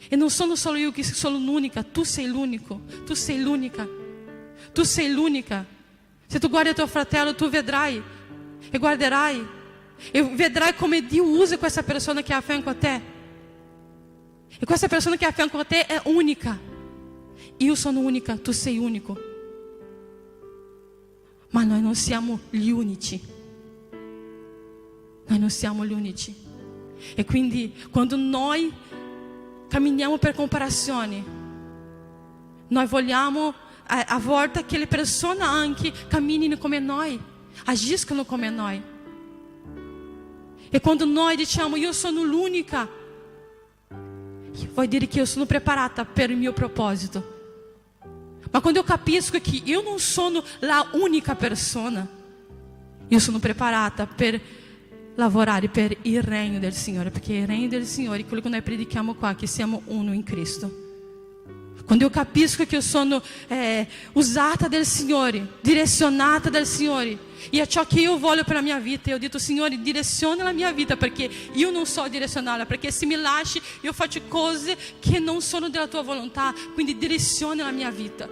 E non sono solo io che sono l'unica, tu sei l'unico, tu sei l'unica, tu sei l'unica. Se tu guardi tuo fratello, tu vedrai e guarderai e vedrai come Dio usa questa persona che è a fianco a te. E questa persona che è a fianco a te è unica. Io sono unica, tu sei unico. Ma noi non siamo gli unici. Noi non siamo gli unici. E quindi quando noi camminiamo per comparazioni, noi vogliamo a volte che le persone anche camminino come noi, agiscano come noi. E quando noi diciamo io sono l'unica, vuol dire che io sono preparata per il mio proposito. Ma quando eu capisco que eu não sono la unica persona, io sono preparata per lavorare per il regno del Signore, perché il regno del Signore è quello che noi predichiamo qua, che siamo uno in Cristo. Quando eu capisco che io sono usata del Signore, direzionata dal Signore, e è ciò che io voglio per la mia vita, io dico Signore direziona la mia vita, perché io non so direzionarla, perché se mi lasci io faccio cose che non sono della tua volontà, quindi direziona la mia vita.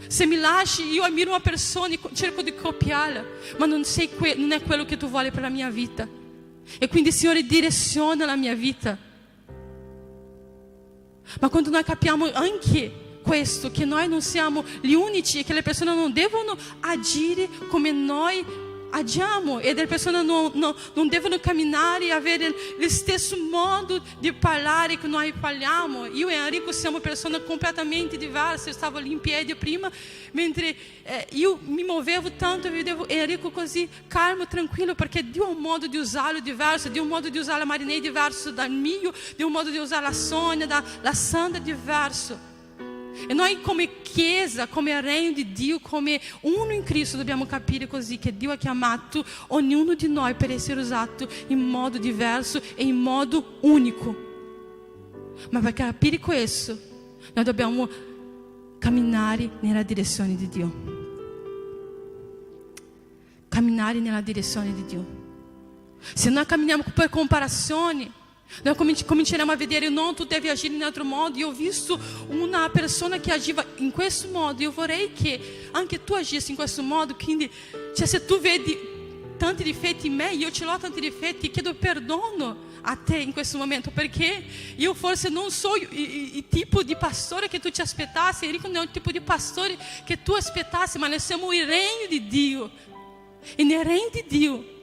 Se mi lasci io ammiro una persona e cerco di copiarla, ma non è quello che tu vuoi per la mia vita. E quindi Signore direziona la mia vita. Ma quando noi capiamo anche questo, che noi non siamo gli unici e che le persone non devono agire come noi agiamo, e le persone non devono camminare e avere lo stesso modo di parlare che noi parliamo. Io e Enrico siamo persone completamente diverse. Eu stavo lì in piedi prima, mentre io mi muovevo tanto, e vedevo Enrico così calmo, tranquillo, perché Dio ha un modo di usarlo diverso, Dio ha un modo di usare la Marinei diverso dal mio, Dio ha un modo di usare la Sônia, la Sandra diverso. E noi come Chiesa, come regno di Dio, come uno in Cristo, dobbiamo capire così che Dio ha chiamato ognuno di noi per essere usato in modo diverso e in modo unico. Ma per capire questo, noi dobbiamo camminare nella direzione di Dio. Camminare nella direzione di Dio. Se noi camminiamo per comparazioni, noi cominceremo a vedere, não, tu devi agire in altro modo. E ho visto una persona che agiva in questo modo, io vorrei che anche tu agissi in questo modo. Quindi, cioè, se tu vedi tanti difetti in me, io ce l'ho tanti difetti, chiedo perdono a te in questo momento, perché io forse non so il tipo di pastore che tu ti aspettassi. Enrico non è il tipo di pastore che tu aspettassi, ma noi siamo il regno di Dio. E nel regno di Dio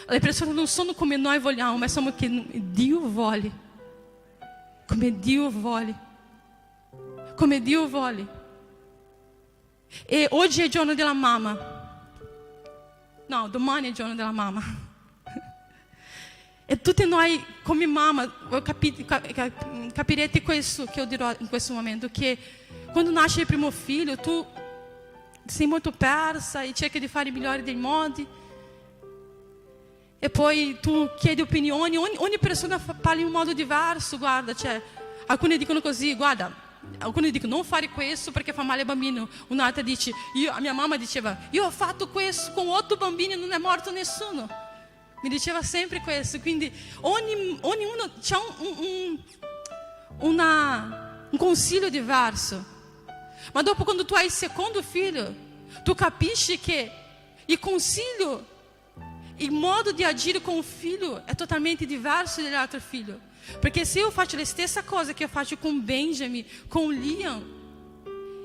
le persone non sono come noi vogliamo, ma sono che Dio vuole. Come Dio vuole. Come Dio vuole. E oggi è il giorno della mamma. No, domani è il giorno della mamma. E tutti noi come mamma capirete questo che io dirò in questo momento, che quando nasce il primo figlio tu sei molto persa e cerchi di fare i migliori dei modi. E poi tu chiedi opinioni, ogni persona parla in un modo diverso, guarda, cioè, alcuni dicono così, guarda, alcuni dicono non fare questo perché fa male al bambino, un'altra dice, a mia mamma diceva, io ho fatto questo con 8 bambini e non è morto nessuno, mi diceva sempre questo, quindi ognuno c'ha un consiglio diverso, ma dopo quando tu hai il secondo figlio, tu capisci che il consiglio, il modo di agire con un figlio è totalmente diverso dall'altro figlio. Perché se io faccio la stessa cosa che io faccio con Benjamin, con Liam,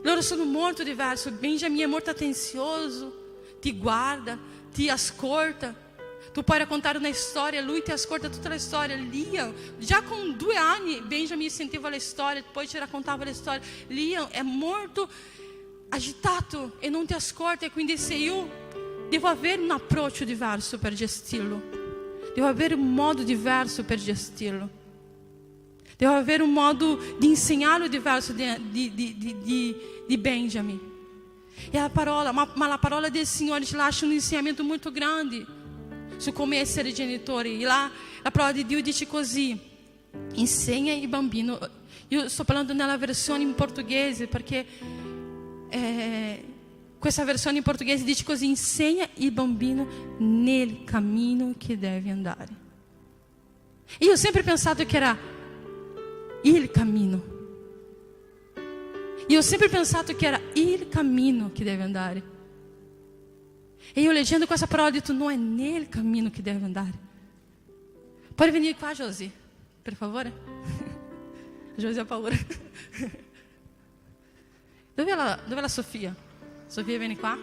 loro sono molto diversi. Benjamin è molto attenzioso, ti guarda, ti ascolta. Tu puoi raccontare una storia, lui ti ascolta tutta la storia. Liam, già con 2 anni, Benjamin sentiva la storia, poi ci raccontava la storia. Liam è molto agitato e non ti ascolta, e quindi se io devo avere un approccio diverso per gestirlo, devo avere un modo diverso per gestirlo, devo avere un modo di insegnarlo diverso di Benjamin. E la parola, ma la parola del Signore ci lascia un insegnamento molto grande su come essere genitori. E lá la parola di Dio dice così: insegna il bambino. Io sto parlando nella versione in portoghese perché questa versione in portoghese dice così: insegna il bambino nel cammino che deve andare. Io ho sempre pensato che era il cammino. Io ho sempre pensato che era il cammino che deve andare. E io leggendo questa parola ho detto, non è nel cammino che deve andare. Pode venire qua, Josi, per favore. Josi ha paura. Dove è la Sofia? Sofia, vieni qua.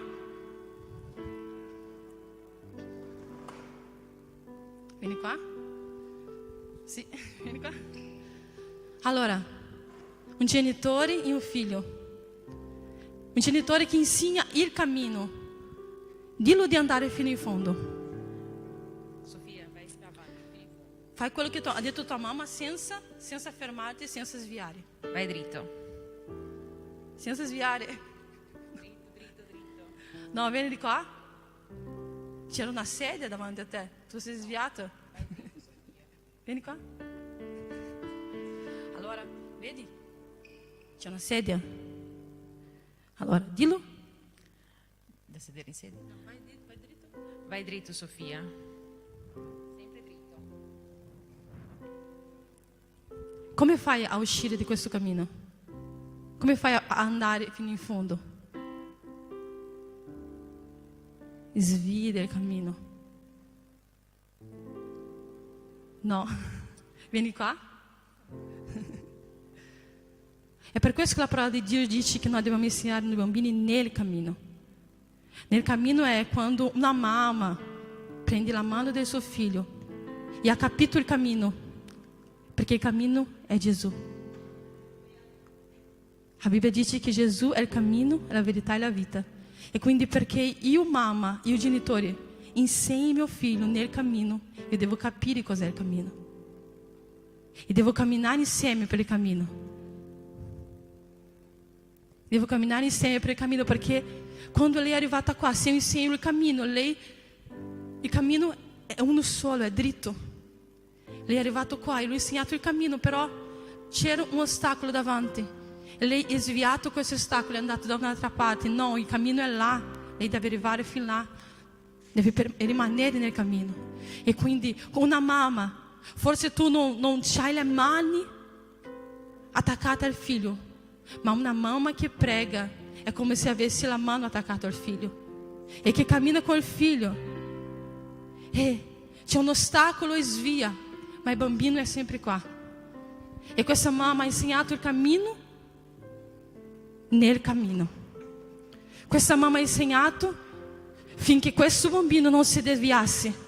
Vieni qua. Sì, vieni qua. Allora, un genitore e un figlio. Un genitore che insegna il cammino. Dillo di andare fino in fondo. Sofia, vai avanti. Fai quello che ha detto tua mamma senza fermarti, senza sviare. Vai dritto. Senza sviare. Dritto. No, vieni di qua. C'era una sedia davanti a te. Tu sei sviato. Vieni qua. Allora, vedi? C'è una sedia. Allora, dillo. Da sedere in sedia. No, vai dritto. Vai dritto, Sofia. Sempre dritto. Come fai a uscire di questo cammino? Come fai a andare fino in fondo? Svii del cammino. No. Vieni qua. È per questo che la parola di Dio dice che noi dobbiamo insegnare ai bambini nel cammino. Nel cammino è quando una mamma prende la mano del suo figlio e ha capito il cammino, perché il cammino è Gesù. La Bibbia dice che Gesù è il cammino, la verità e la vita. E quindi perché io mamma, io genitore, insegno mio figlio nel cammino, io devo capire cos'è il cammino. E devo camminare insieme per il cammino. Devo camminare insieme per il cammino, perché quando lei è arrivata qua, se io insegno il cammino è uno solo, è dritto. Lei è arrivata qua e l'ho insegnato il cammino, però c'era un ostacolo davanti. E lei è sviato questo ostacolo, è andato da un'altra parte. No, il cammino è là, lei deve arrivare fino là, deve rimanere nel cammino. E quindi una mamma, forse tu non hai le mani attaccate al figlio, ma una mamma che prega è come se avesse la mano attaccata al figlio e che cammina con il figlio. E c'è un ostacolo e svia, ma il bambino è sempre qua. E questa mamma ha insegnato il cammino nel cammino. Questa mamma ha insegnato finché questo bambino non si deviasse.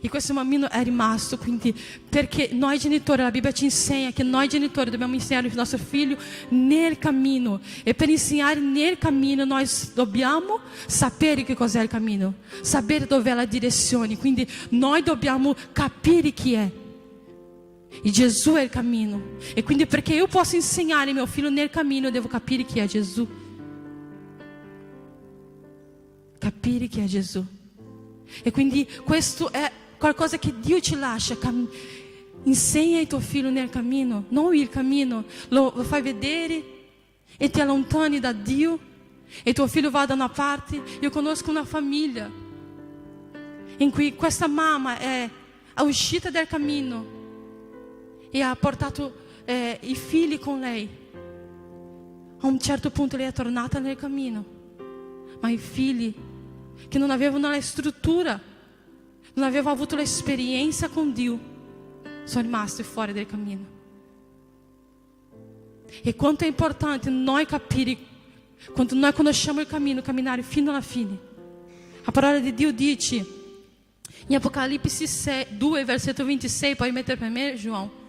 E questo bambino è rimasto, quindi, perché noi genitori, la Bibbia ci insegna che noi genitori dobbiamo insegnare il nostro figlio nel cammino. E per insegnare nel cammino noi dobbiamo sapere che cos'è il cammino, sapere dove è la direzione. Quindi noi dobbiamo capire chi è. E Gesù è il cammino. E quindi perché io posso insegnare mio figlio nel cammino, eu devo capire chi è Gesù. Capire chi è Gesù. E quindi questo è qualcosa che Dio ci lascia. Insegna il tuo figlio nel cammino, non il cammino, lo fai vedere e ti allontani da Dio e tuo figlio va da una parte. Io conosco una famiglia in cui questa mamma è uscita dal cammino e ha portato i figli con lei. A un certo punto lei è tornata nel cammino, ma i figli che non avevano la struttura, non avevano avuto l'esperienza con Dio, sono rimasti fuori del cammino. E quanto è importante noi capire, quando noi conosciamo il cammino, camminare fino alla fine. La parola di Dio dice in Apocalisse 2, versetto 26, puoi mettere per me, João?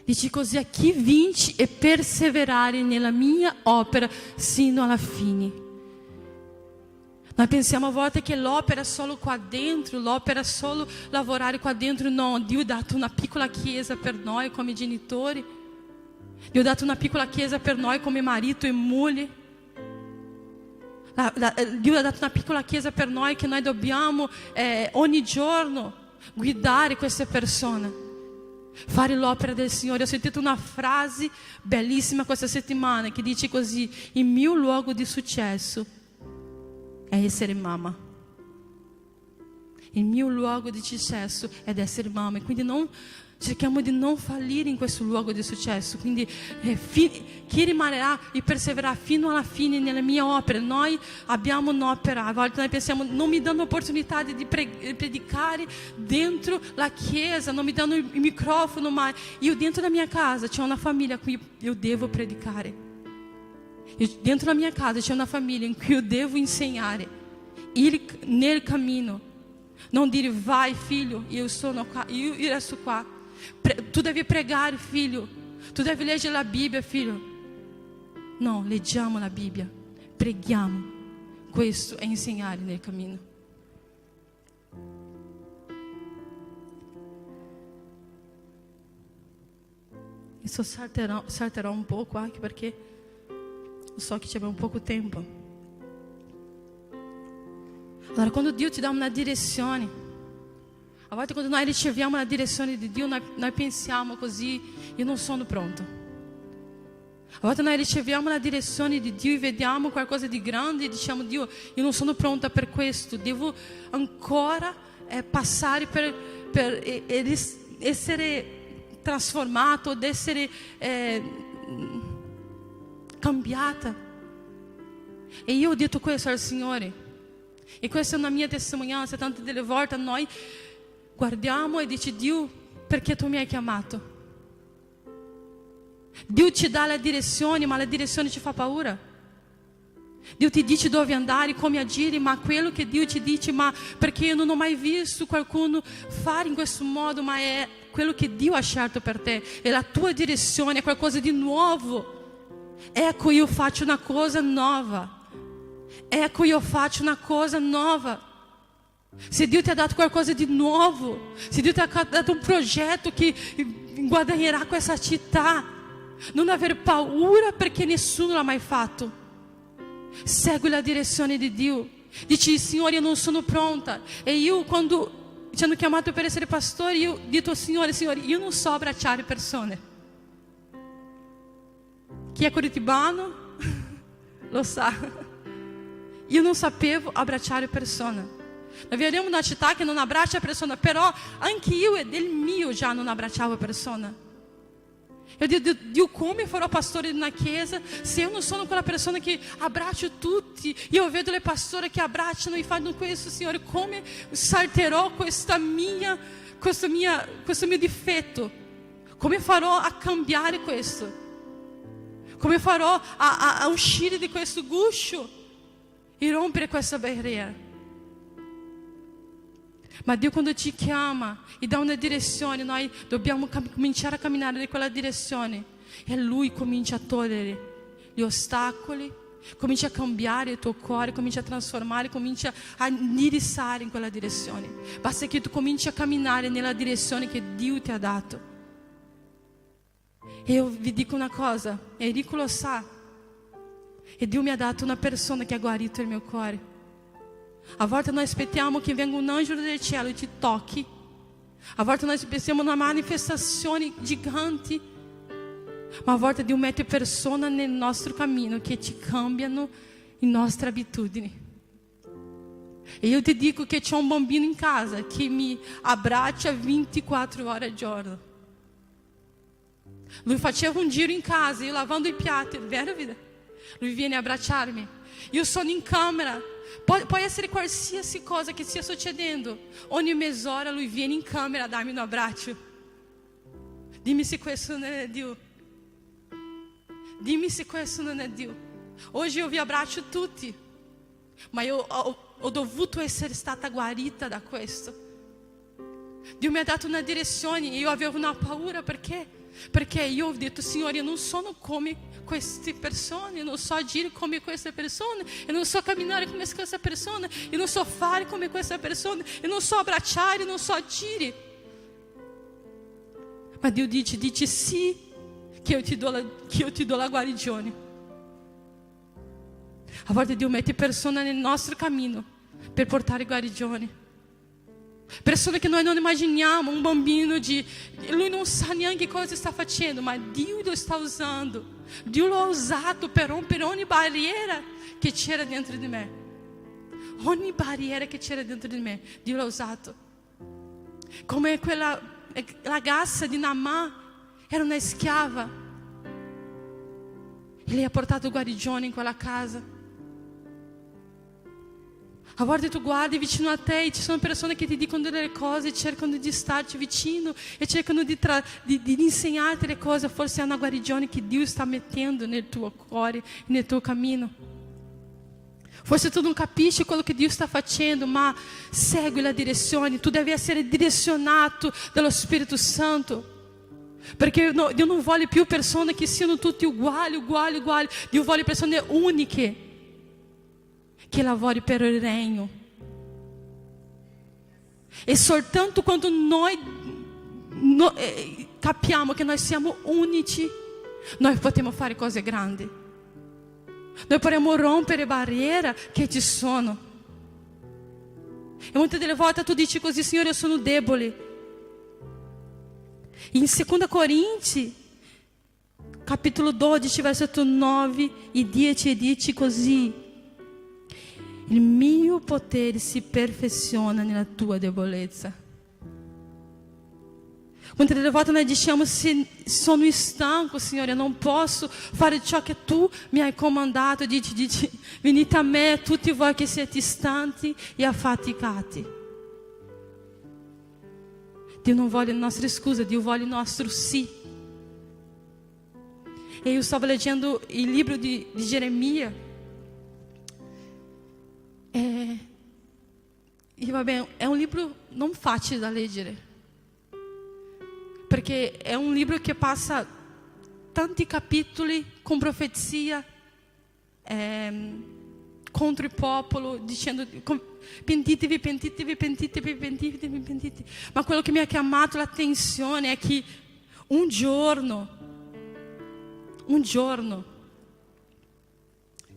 Dice così: a chi vince e perseverare nella mia opera sino alla fine. Noi pensiamo a volte che l'opera è solo qua dentro, l'opera è solo lavorare qua dentro. No, Dio ha dato una piccola chiesa per noi come genitori. Dio ha dato una piccola chiesa per noi come marito e moglie. Dio ha dato una piccola chiesa per noi che noi dobbiamo ogni giorno guidare queste persone. Fare l'opera del Signore. Ho sentito una frase bellissima questa settimana che dice così: il mio luogo di successo è essere mamma. Il mio luogo di successo è essere mamma, e quindi cerchiamo di non fallire in questo luogo di successo. Quindi chi rimarrà e persevererà fino alla fine nella mia opera. Noi abbiamo un'opera, a volte noi pensiamo: non mi danno opportunità di predicare dentro la chiesa, non mi danno il microfono, ma io dentro la mia casa c'è una famiglia a cui io devo predicare. Dentro la mia casa c'è una famiglia in cui io devo insegnare, ir nel cammino. Non dire: vai figlio, io sono qua, io resto qua. Tu devi pregare, figlio. Tu devi leggere la Bibbia, figlio. No, leggiamo la Bibbia, preghiamo. Questo è insegnare nel cammino. Adesso salterò un po' qua, anche perché so che abbiamo poco tempo. Allora, quando Dio ti dà una direzione, a volte quando noi riceviamo la direzione di Dio, noi pensiamo così: io non sono pronto. A volte noi riceviamo la direzione di Dio e vediamo qualcosa di grande e diciamo: Dio, io non sono pronta per questo, devo ancora passare per essere trasformato, ad essere cambiata. E io ho detto questo al Signore. E questa è una mia testimonianza. Tante delle volte noi guardiamo e dici: Dio, perché tu mi hai chiamato? Dio ti dà la direzione, ma la direzione ti fa paura. Dio ti dice dove andare, come agire, ma quello che Dio ti dice: ma perché io non ho mai visto qualcuno fare in questo modo, ma è quello che Dio ha scelto per te, è la tua direzione, è qualcosa di nuovo. Ecco, io faccio una cosa nuova. Ecco, io faccio una cosa nuova. Se Dio ti ha dato qualcosa di nuovo, se Dio ti ha dato un progetto che guadagnerà questa città, non aver paura perché nessuno l'ha mai fatto. Segui la direzione di Dio. Dici: Signore, io non sono pronta. E io, quando ci hanno chiamato per essere pastore, io ho detto: Signore, io non so abbracciare persone. Chi è curitibano lo sa. Io non sapevo abbracciare persone. Noi viviamo in una città che non abbraccia persone, però anche io e del mio già non abbracciavo persone. Io dico: Dio, come farò pastore di una chiesa se io non sono quella persona che abbraccio tutti? Io vedo le pastore che abbracciano e fanno questo. Signore, come salterò questo mio difetto? Come farò a cambiare questo? Come farò a uscire di questo guscio e rompere questa barriera? Ma Dio, quando ci chiama e dà una direzione, noi dobbiamo cominciare a camminare in quella direzione, e Lui comincia a togliere gli ostacoli, comincia a cambiare il tuo cuore, comincia a trasformare, comincia a indirizzare in quella direzione. Basta che tu cominci a camminare nella direzione che Dio ti ha dato. E io vi dico una cosa, Enrico lo sa, e Dio mi ha dato una persona che ha guarito il mio cuore. A volte noi aspettiamo che venga un angelo del cielo e ti tocchi. A volte noi pensiamo in una manifestazione gigante, ma a volte Dio mette persone nel nostro cammino che ci cambiano le nostre abitudini. E io ti dico che c'è un bambino in casa che mi abbraccia 24 ore al giorno. Lui faceva un giro in casa, io lavando i piatti, vero vida? Lui viene a abbracciarmi. Io sono in camera, può essere qualsiasi cosa che stia succedendo, ogni mezz'ora lui viene in camera a darmi un abbraccio. Dimmi se questo non è Dio. Dimmi se questo non è Dio. Oggi io vi abbraccio tutti, ma io ho dovuto essere stata guarita da questo. Dio mi ha dato una direzione e io avevo una paura perché io ho detto: Signore, io non sono come queste persone, io non so agire come queste persone, io non so camminare come questa persona, io non so fare come questa persona, io non so abbracciare, io non so agire. Ma Dio dice sì, che io ti do la guarigione. A volte Dio mette persone nel nostro cammino per portare guarigione. Persone che noi non immaginiamo, un bambino lui non sa neanche cosa sta facendo, ma Dio lo sta usando. Dio lo ha usato per rompere ogni barriera che c'era dentro di me. Ogni barriera che c'era dentro di me, Dio l'ha usato. Come quella ragazza di Naamã, era una schiava. E lei ha portato guarigione in quella casa. A volte tu guardi vicino a te e ci sono persone che ti dicono delle cose, cercano di starci vicino e cercano di insegnarti le cose. Forse è una guarigione che Dio sta mettendo nel tuo cuore, nel tuo cammino. Forse tu non capisci quello che Dio sta facendo, ma segui la direzione. Tu devi essere direzionato dallo Spirito Santo. Perché Dio non vuole più persone che siano tutti uguali. Dio vuole persone uniche che lavori per il regno. E soltanto quando noi capiamo che noi siamo unici, noi possiamo fare cose grandi. Noi possiamo rompere barriere che ci sono. E molte delle volte tu dici così: Signore, io sono debole. In 2 Corinzi, capitolo 12, versetto 9 e 10, dice così: il mio potere si perfeziona nella tua debolezza. Molte delle volte noi diciamo: se sono stanco, Signore, non posso fare ciò che tu mi hai comandato. Dici, venite a me tutti voi che siete stanchi e affaticati. Dio non vuole le nostre scuse, Dio vuole il nostro sì. E io stavo leggendo il libro di Geremia. E vabbè, è un libro non facile da leggere, perché è un libro che passa tanti capitoli con profezia contro il popolo, dicendo: pentitevi. Ma quello che mi ha chiamato l'attenzione è che un giorno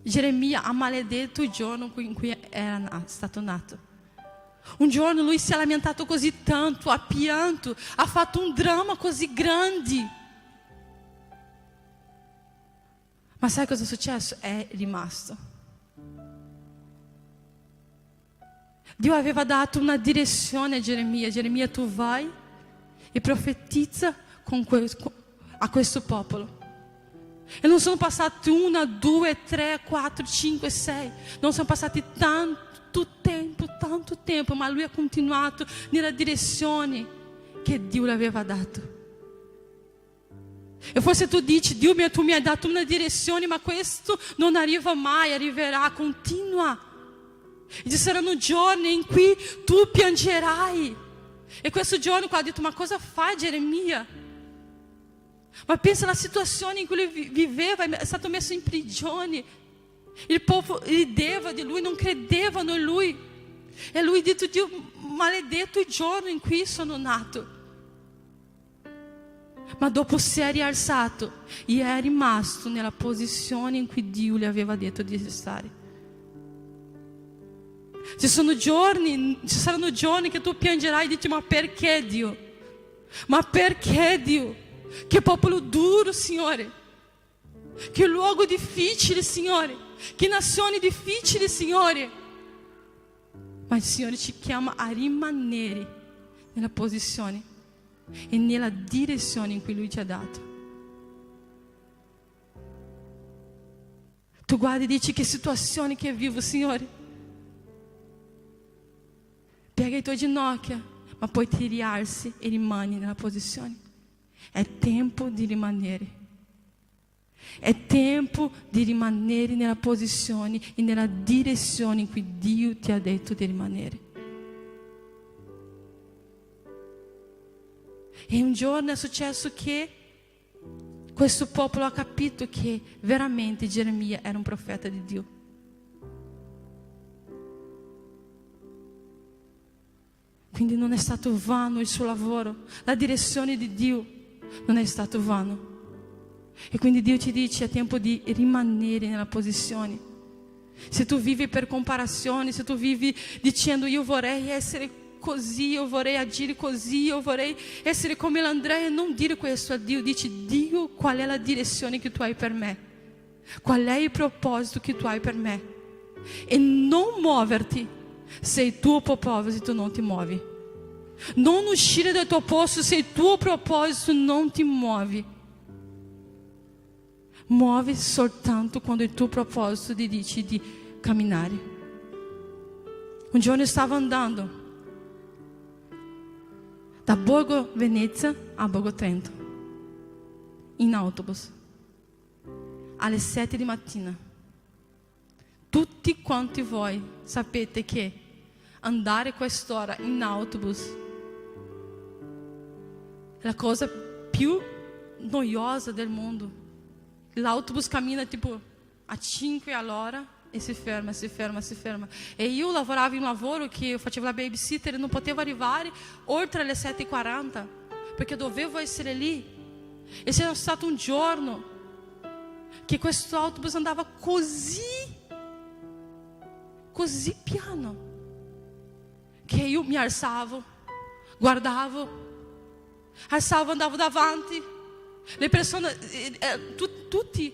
Geremia ha maledetto il giorno in cui era stato nato. Un giorno lui si è lamentato così tanto, ha pianto, ha fatto un dramma così grande. Ma sai cosa è successo? È rimasto. Dio aveva dato una direzione a Geremia. Geremia, tu vai e profetizza a questo popolo. E non sono passati 1, 2, 3, 4, 5, 6. Non sono passati tanto tempo, ma lui ha continuato nella direzione che Dio le aveva dato. E forse tu dici: Dio mio, tu mi hai dato una direzione, ma questo non arriva mai, arriverà, continua. E ci saranno giorni in cui tu piangerai. E questo giorno qua ho detto: ma cosa fai, Geremia? Ma pensa alla situazione in cui lui viveva, è stato messo in prigione. Il popolo rideva di lui, non credevano in lui. E lui ha detto: Dio, maledetto il giorno in cui sono nato. Ma dopo si è rialzato e è rimasto nella posizione in cui Dio gli aveva detto di stare. Ci saranno giorni che tu piangerai e dici: ma perché Dio? Ma perché Dio? Che popolo duro, Signore. Che luogo difficile, Signore. Che nazioni difficili, Signore. Ma il Signore ci chiama a rimanere nella posizione e nella direzione in cui Lui ci ha dato. Tu guardi e dici: che situazione che vivo, Signore. Pega i tuoi ginocchia, ma poi ti rialzi e rimani nella posizione. È tempo di rimanere. È tempo di rimanere nella posizione e nella direzione in cui Dio ti ha detto di rimanere. E un giorno è successo che questo popolo ha capito che veramente Geremia era un profeta di Dio. Quindi non è stato vano il suo lavoro, la direzione di Dio non è stato vano. E quindi Dio ti dice: è tempo di rimanere nella posizione. Se tu vivi per comparazione, se tu vivi dicendo: io vorrei essere così, io vorrei agire così, io vorrei essere come l'Andrea, non dire questo a Dio. Dici: Dio, qual è la direzione che tu hai per me? Qual è il proposito che tu hai per me? e non muoverti se il tuo proposito non ti muovi. Non uscire dal tuo posto se il tuo proposito non ti muovi. Muovi soltanto quando il tuo proposito ti dice di camminare. Un giorno stavo andando da Borgo Venezia a Borgo Trento in autobus alle 7 di mattina. Tutti quanti voi sapete che andare quest'ora in autobus è la cosa più noiosa del mondo. L'autobus cammina tipo a 5 all'ora e si ferma. E io lavoravo in un lavoro che io facevo la babysitter e non potevo arrivare oltre le 7:40 perché dovevo essere lì. E c'era stato un giorno che questo autobus andava così piano che io mi alzavo, guardavo, andavo davanti. Le persone, tutti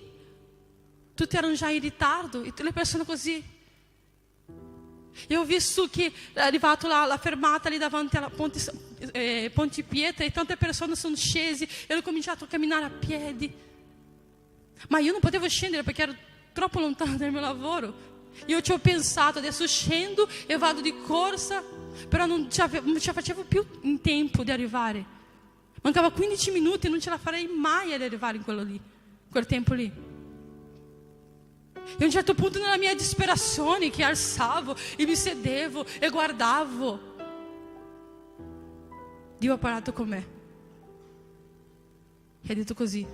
erano già in ritardo, e le persone così. E ho visto che è arrivato la fermata lì davanti alla Ponte Pietra e tante persone sono scesi e hanno cominciato a camminare a piedi. Ma io non potevo scendere perché ero troppo lontano dal mio lavoro. Io ci ho pensato, adesso scendo e vado di corsa, però non ce la facevo più in tempo di arrivare. Mancava 15 minuti e non ce la farei mai ad arrivare in quel tempo lì. E a un certo punto nella mia disperazione che alzavo e mi sedevo e guardavo, Dio ha parlato con me e ha detto così.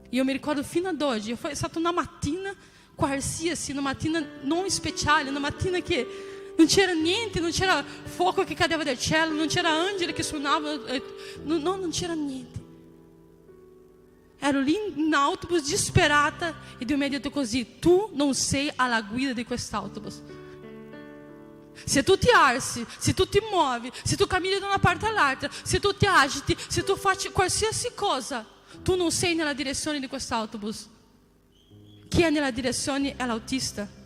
Io mi ricordo fino ad oggi, è stata una mattina qualsiasi, una mattina non speciale, una mattina che non c'era niente, non c'era fuoco che cadeva dal cielo, non c'era angeli che suonavano, non c'era niente. Ero lì in autobus disperata e Dio mi ha detto così: tu non sei alla guida di quest'autobus. Se tu ti alzi, se tu ti muovi, se tu cammini da una parte all'altra, se tu ti agiti, se tu facci qualsiasi cosa, tu non sei nella direzione di quest'autobus. Chi è nella direzione è l'autista.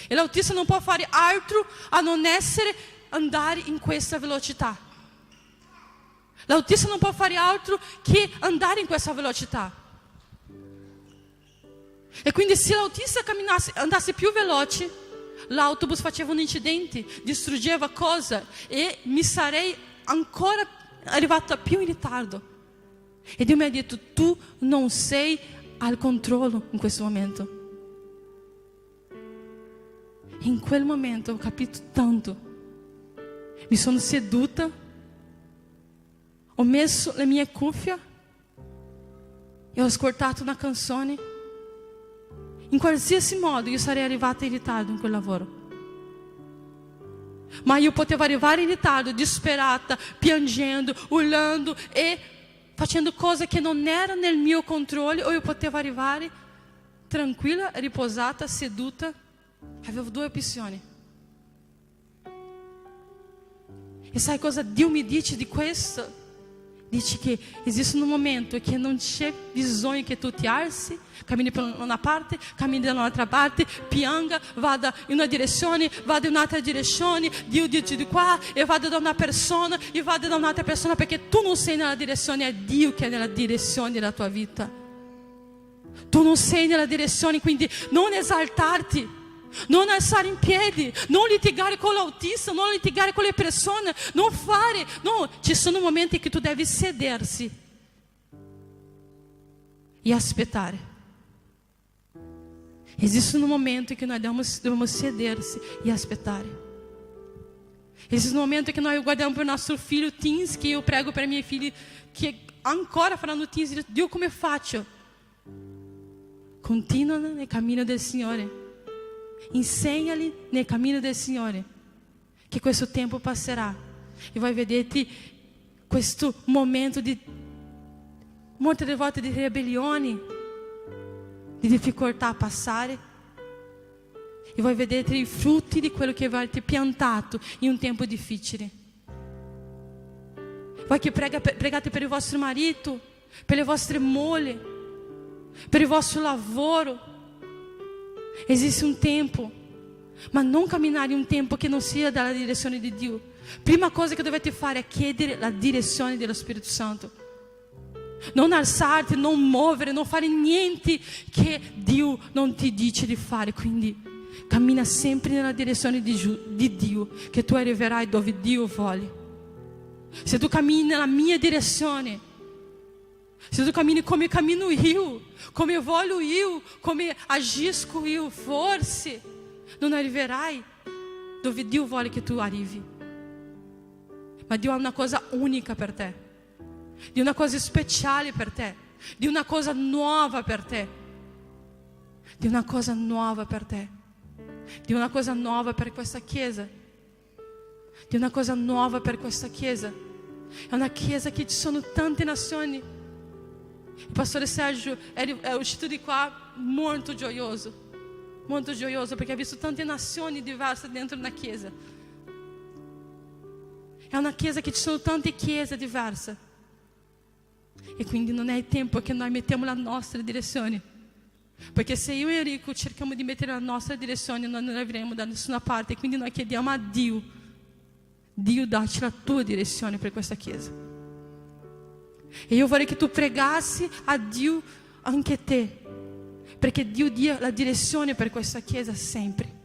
E l'autista non può fare altro a non essere andare in questa velocità. L'autista non può fare altro che andare in questa velocità. E quindi se l'autista andasse più veloce, l'autobus faceva un incidente, distruggeva cose e mi sarei ancora arrivata più in ritardo. E Dio mi ha detto: tu non sei al controllo in questo momento. In quel momento ho capito tanto. Mi sono seduta, ho messo le mie cuffie e ho ascoltato una canzone. In qualsiasi modo io sarei arrivata in ritardo in quel lavoro. Ma io potevo arrivare in ritardo, disperata, piangendo, urlando e facendo cose che non erano nel mio controllo, o io potevo arrivare tranquilla, riposata, seduta. Avevo due opzioni. E sai cosa Dio mi dice di questo? Dice che esiste un momento che non c'è bisogno che tu ti alzi, cammini per una parte, cammini da un'altra parte, pianga, vada in una direzione, vada in un'altra direzione, Dio dice di qua e vada da una persona e vada da un'altra persona, perché tu non sei nella direzione, è Dio che è nella direzione della tua vita. Tu non sei nella direzione, quindi non esaltarti, non alzare in piedi, non litigare con l'autista, non litigare con le persone, non fare, no, ci sono momenti che tu devi sedersi e aspettare. Esiste un momento che noi dobbiamo sedersi e aspettare. Esiste un momento che noi guardiamo per il nostro figlio teens, che io prego per i miei figli che ancora faranno teens, e dico: Dio, come faccio? Continua nel cammino del Signore. Insegnali nel cammino del Signore, che questo tempo passerà e voi vedete questo momento di molte delle volte di ribellioni, di difficoltà passare, e voi vedete i frutti di quello che avete piantato in un tempo difficile. Voi che pregate per il vostro marito, per le vostre mogli, per il vostro lavoro, esiste un tempo ma non camminare un tempo che non sia dalla direzione di Dio. Prima cosa che dovete fare è chiedere la direzione dello Spirito Santo. Non alzarti, non muovere, non fare niente che Dio non ti dice di fare. Quindi cammina sempre nella direzione di Dio, che tu arriverai dove Dio vuole. Se tu cammini nella mia direzione, se tu cammini come cammino io, come voglio io, come agisco io, forse non arriverai dove Dio vuole che tu arrivi. Ma Dio ha una cosa unica per te, di una cosa speciale per te, di una cosa nuova per te, di una cosa nuova per te, di una cosa nuova per questa chiesa, di una cosa nuova per questa chiesa. È una chiesa che ci sono tante nazioni. Il pastore Sergio è uscito di qua molto gioioso perché ha visto tante nazioni diverse dentro una chiesa. È una chiesa che ci sono tante chiese diverse. E quindi non è il tempo che noi mettiamo la nostra direzione. Perché se io e Enrico cerchiamo di mettere la nostra direzione, noi non arriveremo da nessuna parte. E quindi noi chiediamo a Dio, Dio dacci la tua direzione per questa chiesa. E io vorrei che tu pregassi a Dio anche te, perché Dio dia la direzione per questa chiesa sempre.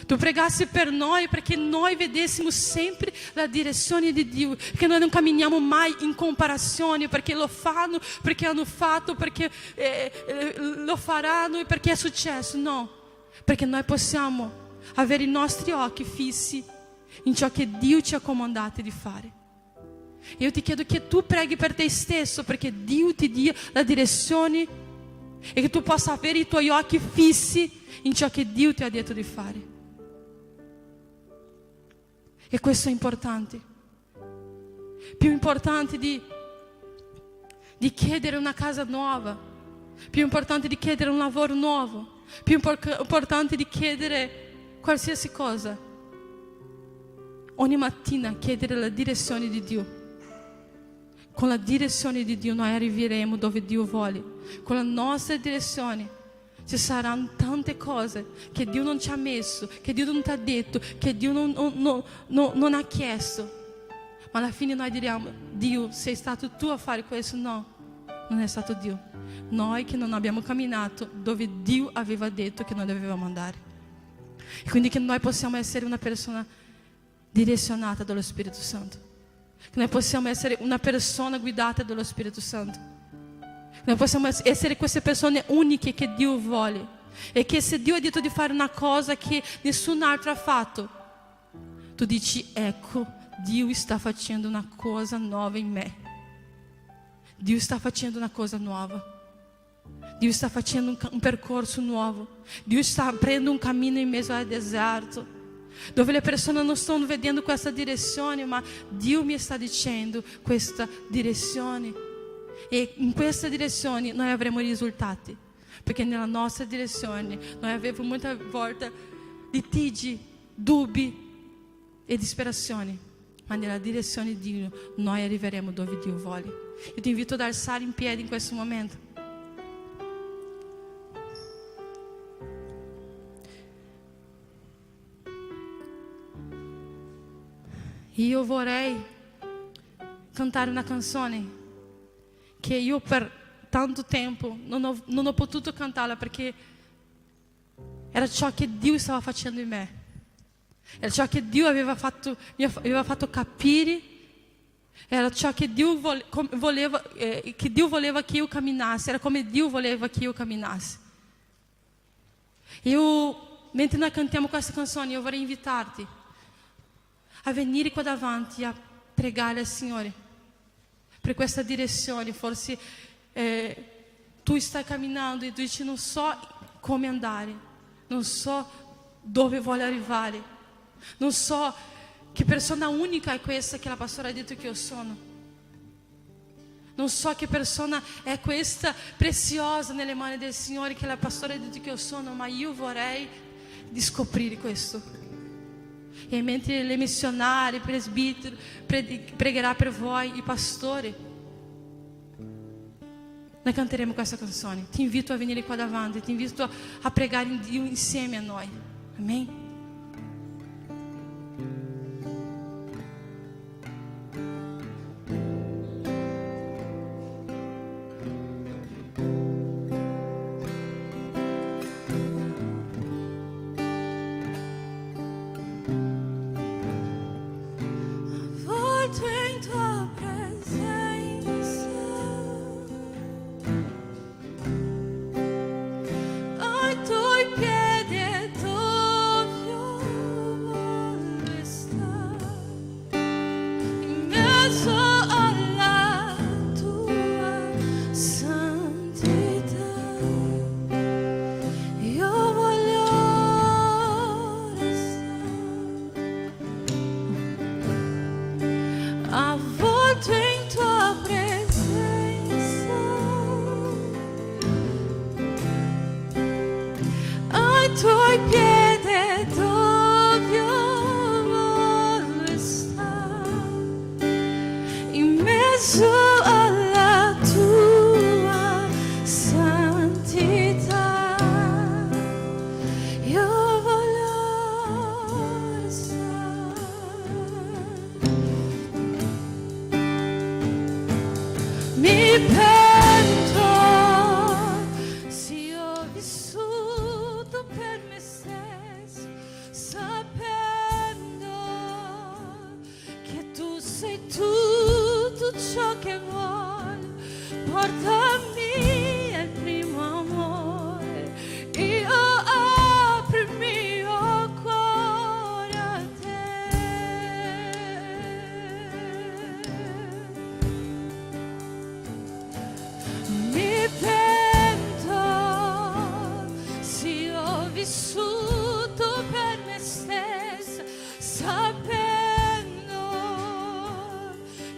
Tu pregassi per noi perché noi vedessimo sempre la direzione di Dio, che noi non camminiamo mai in comparazione, perché lo fanno, perché hanno fatto, perché lo faranno e perché è successo. No, perché noi possiamo avere i nostri occhi fissi in ciò che Dio ci ha comandato di fare. E io ti chiedo che tu preghi per te stesso, perché Dio ti dia la direzione e che tu possa avere i tuoi occhi fissi in ciò che Dio ti ha detto di fare. E questo è importante. Più importante di chiedere una casa nuova, più importante di chiedere un lavoro nuovo, più importante di chiedere qualsiasi cosa. Ogni mattina chiedere la direzione di Dio. Con la direzione di Dio noi arriveremo dove Dio vuole. Con la nostra direzione ci saranno tante cose che Dio non ci ha messo, che Dio non ti ha detto, che Dio non ha chiesto. Ma alla fine noi diremo: Dio, sei stato tu a fare questo? No, non è stato Dio. Noi che non abbiamo camminato dove Dio aveva detto che noi dovevamo andare. E quindi che noi possiamo essere una persona direzionata dallo Spirito Santo. Che noi possiamo essere una persona guidata dallo Spirito Santo. Noi possiamo essere queste persone uniche che Dio vuole. E che se Dio ha detto di fare una cosa che nessun altro ha fatto, tu dici: ecco, Dio sta facendo una cosa nuova in me. Dio sta facendo una cosa nuova. Dio sta facendo un percorso nuovo. Dio sta aprendo un cammino in mezzo al deserto, dove le persone non stanno vedendo questa direzione, ma Dio mi sta dicendo questa direzione. E in questa direzione noi avremo risultati, perché nella nostra direzione noi avevamo molte volte litigi, dubbi e disperazione, ma nella direzione di Dio noi arriveremo dove Dio vuole. Io ti invito ad alzare in piedi in questo momento. Io vorrei cantare una canzone che io per tanto tempo non ho potuto cantarla, perché era ciò che Dio stava facendo in me, era ciò che Dio mi aveva fatto capire, era ciò che Dio voleva che io camminasse, era come Dio voleva che io camminasse. Mentre noi cantiamo questa canzone, io vorrei invitarti a venire qua davanti a pregare al Signore per questa direzione. Forse tu stai camminando e tu dici: non so come andare, non so dove voglio arrivare, non so che persona unica è questa che la pastora ha detto che io sono, non so che persona è questa preziosa nelle mani del Signore che la pastora ha detto che io sono, ma io vorrei di scoprire questo. E mentre le missionarie, il presbítero pregherà per voi, il pastore, noi canteremo questa canzone. Ti invito a venire qua davanti, ti invito a pregare in Dio insieme a noi. Amém? Volto em tua presença, ai tuoi piedi dove voglio stare, in mezzo alla tua santità, io voglio avvolto in tua presenza, ai tuoi piedi dove io voglio stare, in mezzo alla tua santità, io voglio restare. Mi pento se ho vissuto per me stesso, sapendo che tu sei tutto ciò che voglio. Portami al primo amore, io apro il mio cuore a te. Mi pento se ho vissuto per me stessa, sapendo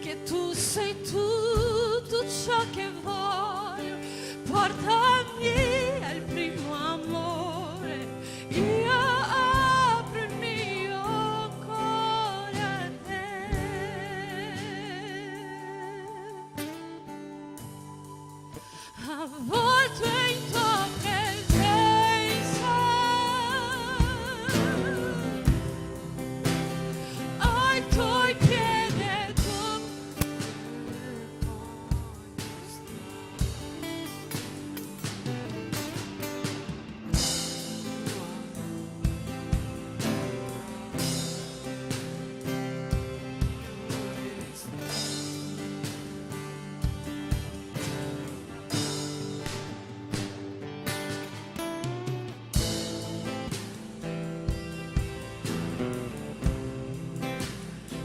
che tu sei tutto ciò che voglio. Portami al primo amore, io apro il mio cuore a te. Avvolto in tua presenza, ai tuoi piedi dove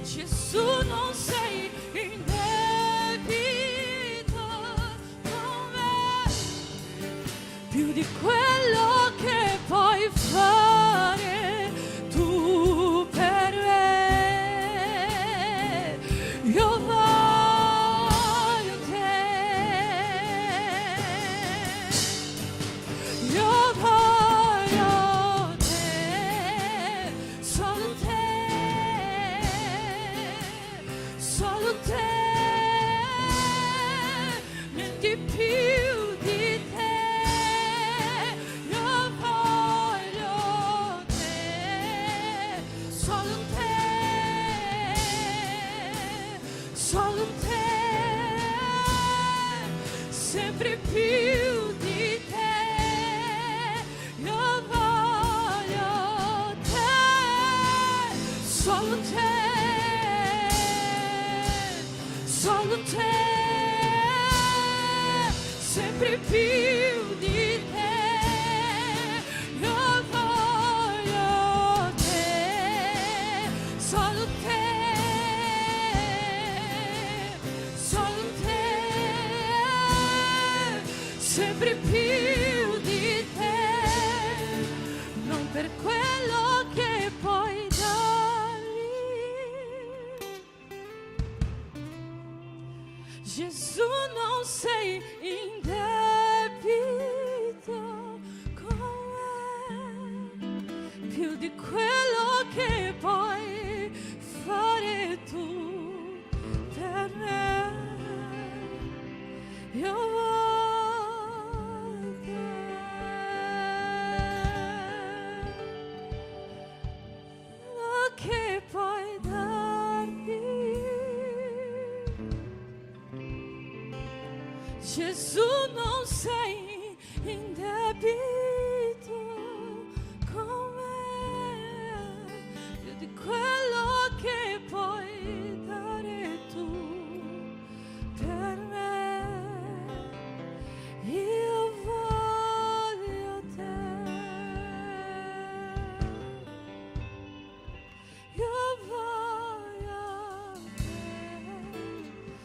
Gesù, non sei in debito con me, più di quello che puoi fare tu per me. Io voglio te, io voglio te, solo te, niente più di te. Io voglio te, solo te, sempre più di te. Io voglio te, solo te, sempre più di te. Io voglio te, solo te, sempre più di te, non per quello che puoi darmi. Gesù, non sei in debito con me, più di quello che puoi fare tu per me. Io voglio te. Gesù non sei in debito con me, più di quello che puoi dare tu per me. Io voglio te, io voglio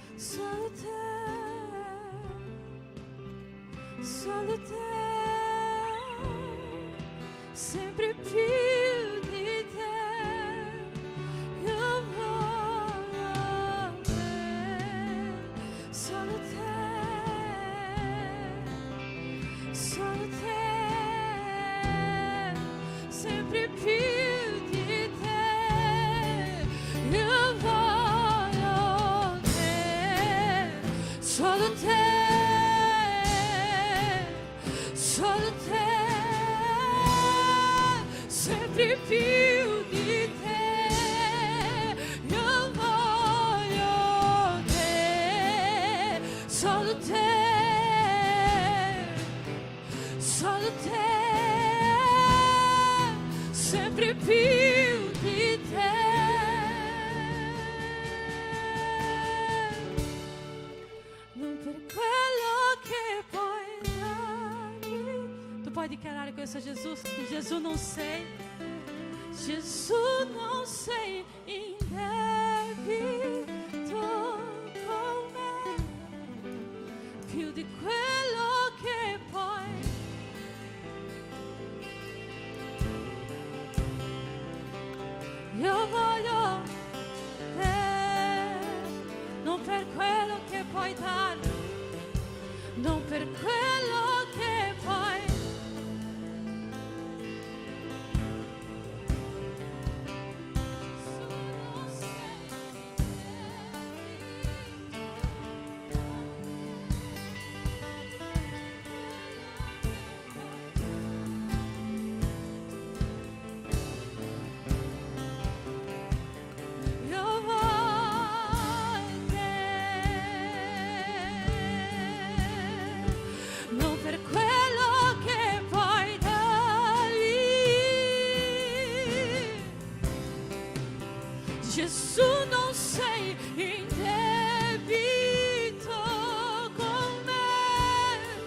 te, solo te, sempre più di te. Io voglio te, solo te, sempre più di te. Io voglio te, solo te. Solo te, sempre più di te. Io voglio te, solo te, sempre più di te. Non per quello che puoi darmi. Tu puoi dichiarare questo a Gesù? Gesù non sei in debito con me, più di quello che puoi. Io voglio te, non per quello che puoi darmi, non per quello che puoi. Io voglio te, non per quello che puoi darmi. Gesù non sei in debito con me,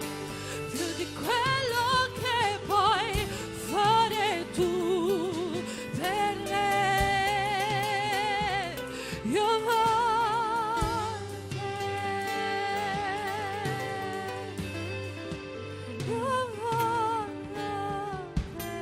più di quello che puoi fare tu per me. Io voglio te, io voglio te,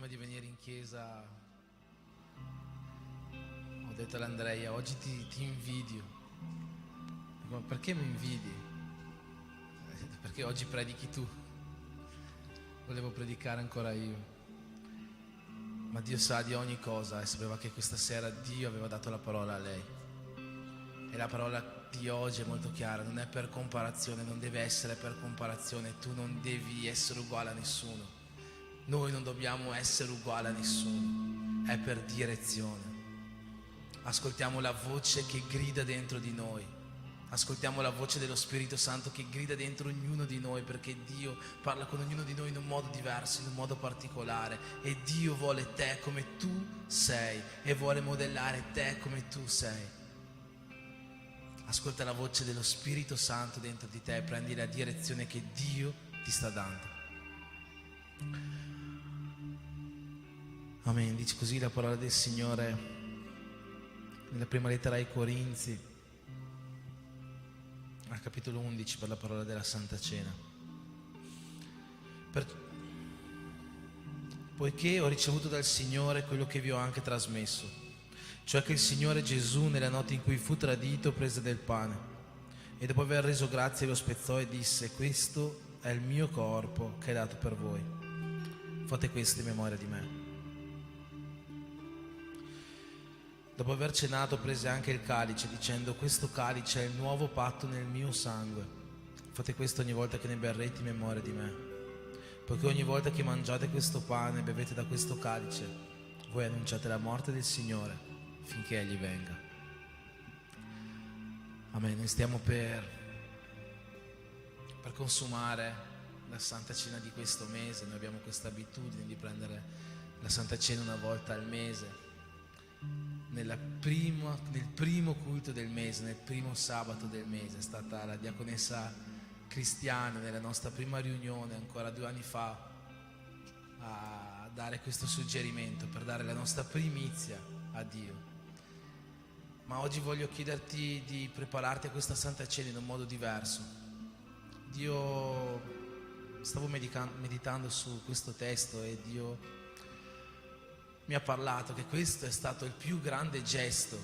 prima di venire in chiesa ho detto all'Andrea, oggi ti invidio. Dico, perché mi invidi? Perché oggi predichi tu. Volevo predicare ancora io. Ma Dio sa di ogni cosa e sapeva che questa sera Dio aveva dato la parola a lei. E la parola di oggi è molto chiara, non è per comparazione, non deve essere per comparazione, tu non devi essere uguale a nessuno, noi non dobbiamo essere uguali a nessuno, è per direzione. Ascoltiamo la voce che grida dentro di noi, ascoltiamo la voce dello Spirito Santo che grida dentro ognuno di noi, perché Dio parla con ognuno di noi in un modo diverso, in un modo particolare, e Dio vuole te come tu sei e vuole modellare te come tu sei. Ascolta la voce dello Spirito Santo dentro di te e prendi la direzione che Dio ti sta dando. Amen. Dice così la parola del Signore nella prima lettera ai Corinzi, al capitolo 11, per la parola della Santa Cena. Poiché ho ricevuto dal Signore quello che vi ho anche trasmesso, cioè che il Signore Gesù, nella notte in cui fu tradito, prese del pane e dopo aver reso grazie lo spezzò e disse: questo è il mio corpo che è dato per voi, fate questo in memoria di me. Dopo aver cenato prese anche il calice dicendo: questo calice è il nuovo patto nel mio sangue, fate questo ogni volta che ne berrete in memoria di me, poiché ogni volta che mangiate questo pane e bevete da questo calice voi annunciate la morte del Signore finché Egli venga. Amen. Noi stiamo per consumare la Santa Cena di questo mese. Noi abbiamo questa abitudine di prendere la Santa Cena una volta al mese, nel primo culto del mese, nel primo sabato del mese. È stata la diaconessa Cristiana nella nostra prima riunione ancora 2 anni fa a dare questo suggerimento per dare la nostra primizia a Dio. Ma oggi voglio chiederti di prepararti a questa Santa Cena in un modo diverso. Stavo meditando su questo testo e Dio mi ha parlato che questo è stato il più grande gesto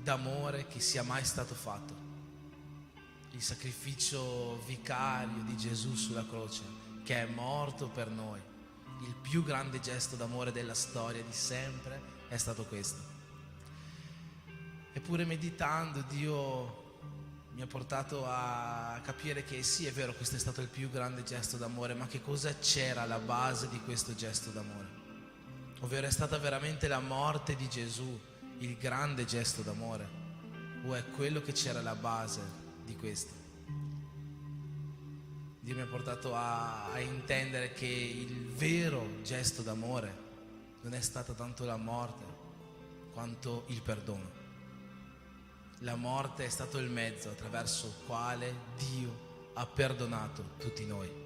d'amore che sia mai stato fatto. Il sacrificio vicario di Gesù sulla croce, che è morto per noi. Il più grande gesto d'amore della storia di sempre è stato questo. Eppure meditando Dio mi ha portato a capire che sì, è vero, questo è stato il più grande gesto d'amore, ma che cosa c'era alla base di questo gesto d'amore? Ovvero, è stata veramente la morte di Gesù il grande gesto d'amore? O è quello che c'era alla base di questo? Dio mi ha portato a intendere che il vero gesto d'amore non è stata tanto la morte quanto il perdono. La morte è stato il mezzo attraverso il quale Dio ha perdonato tutti noi.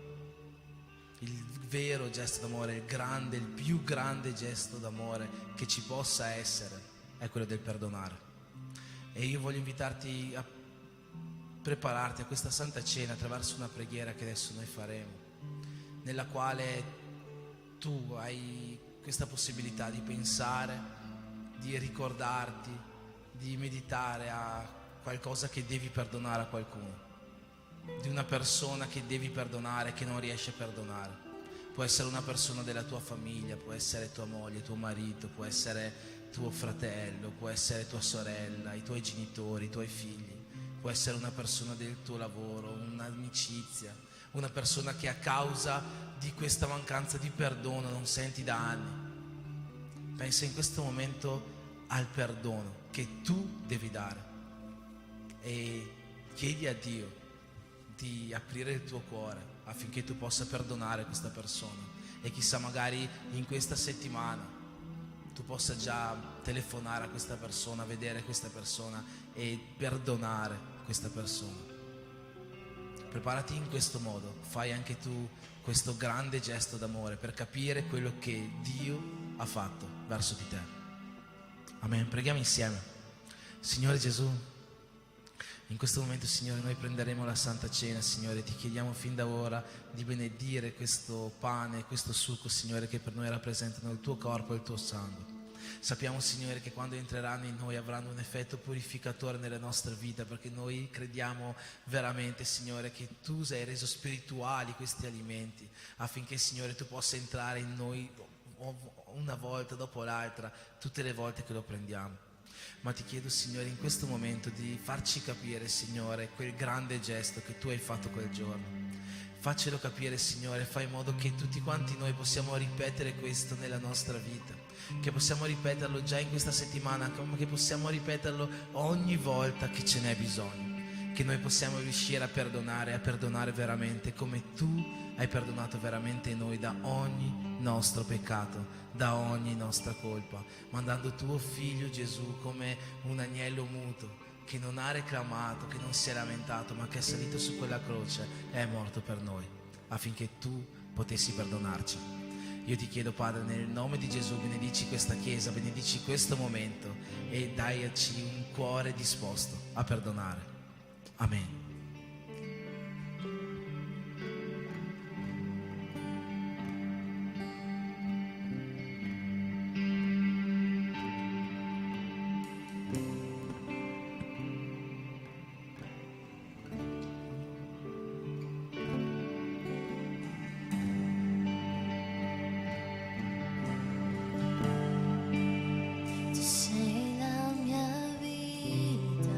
Il vero gesto d'amore, il più grande gesto d'amore che ci possa essere è quello del perdonare. E io voglio invitarti a prepararti a questa Santa Cena attraverso una preghiera che adesso noi faremo, nella quale tu hai questa possibilità di pensare, di ricordarti, di meditare a qualcosa che devi perdonare a qualcuno, di una persona che devi perdonare, che non riesci a perdonare. Può essere una persona della tua famiglia, può essere tua moglie, tuo marito, può essere tuo fratello, può essere tua sorella, i tuoi genitori, i tuoi figli, può essere una persona del tuo lavoro, un'amicizia, una persona che a causa di questa mancanza di perdono non senti da anni. Pensa in questo momento al perdono che tu devi dare e chiedi a Dio di aprire il tuo cuore affinché tu possa perdonare questa persona, e chissà, magari in questa settimana tu possa già telefonare a questa persona, vedere questa persona e perdonare questa persona. Preparati in questo modo, fai anche tu questo grande gesto d'amore per capire quello che Dio ha fatto verso di te. Amen. Preghiamo insieme. Signore Gesù, In questo momento, Signore, noi prenderemo la Santa Cena, Signore, ti chiediamo fin da ora di benedire questo pane, questo succo, Signore, che per noi rappresentano il tuo corpo e il tuo sangue. Sappiamo, Signore, che quando entreranno in noi avranno un effetto purificatore nella nostra vita, perché noi crediamo veramente, Signore, che tu hai reso spirituali questi alimenti, affinché, Signore, tu possa entrare in noi una volta dopo l'altra, tutte le volte che lo prendiamo. Ma ti chiedo, Signore, in questo momento di farci capire, Signore, quel grande gesto che tu hai fatto quel giorno. Faccelo capire, Signore, fai in modo che tutti quanti noi possiamo ripetere questo nella nostra vita, che possiamo ripeterlo già in questa settimana, che possiamo ripeterlo ogni volta che ce n'è bisogno, che noi possiamo riuscire a perdonare veramente come tu hai perdonato veramente noi da ogni nostro peccato, da ogni nostra colpa, mandando tuo figlio Gesù come un agnello muto, che non ha reclamato, che non si è lamentato, ma che è salito su quella croce e è morto per noi, affinché tu potessi perdonarci. Io ti chiedo, Padre, nel nome di Gesù, benedici questa Chiesa, benedici questo momento e daici un cuore disposto a perdonare. Amen. Sei la mia vita,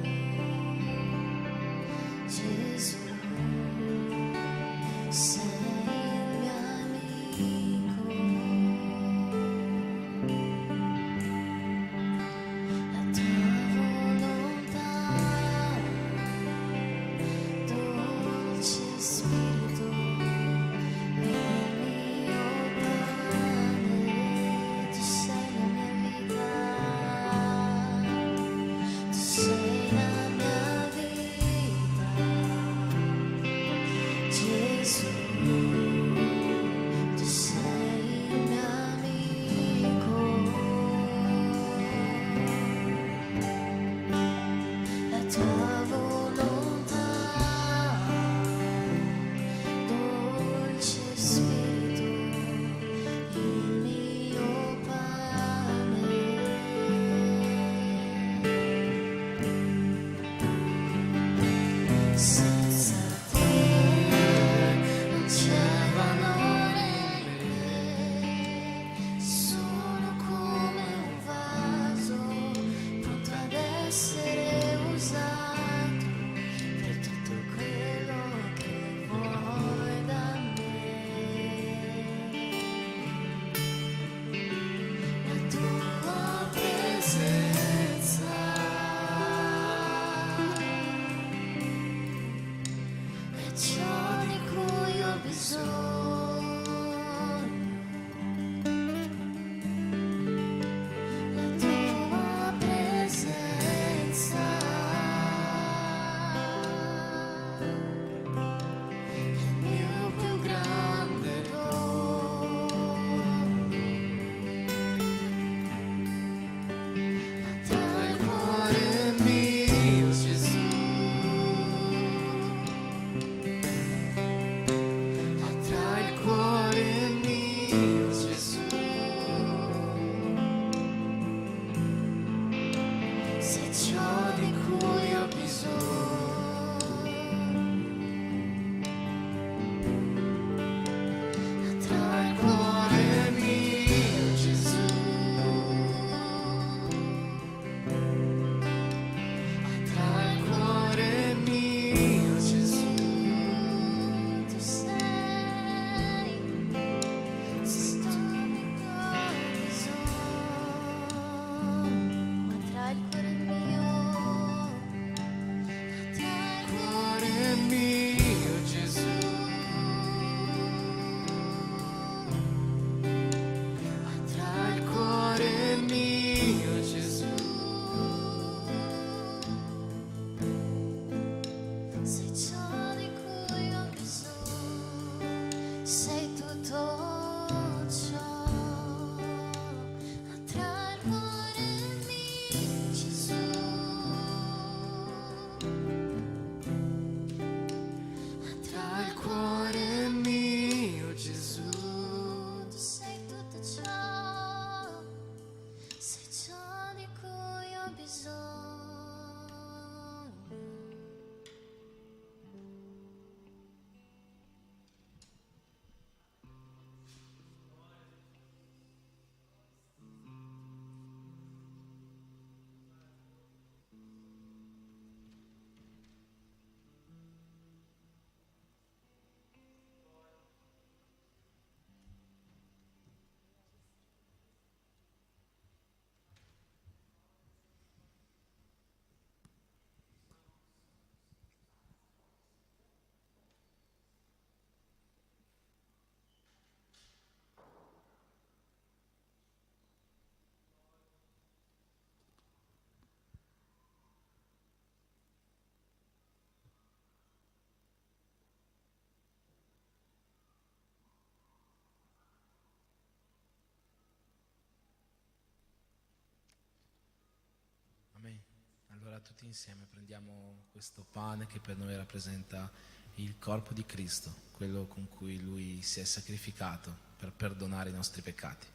allora tutti insieme prendiamo questo pane che per noi rappresenta il corpo di Cristo, quello con cui Lui si è sacrificato per perdonare i nostri peccati.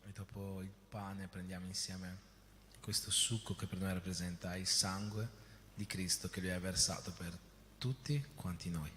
E dopo il pane prendiamo insieme questo succo che per noi rappresenta il sangue di Cristo che Lui ha versato per tutti quanti noi.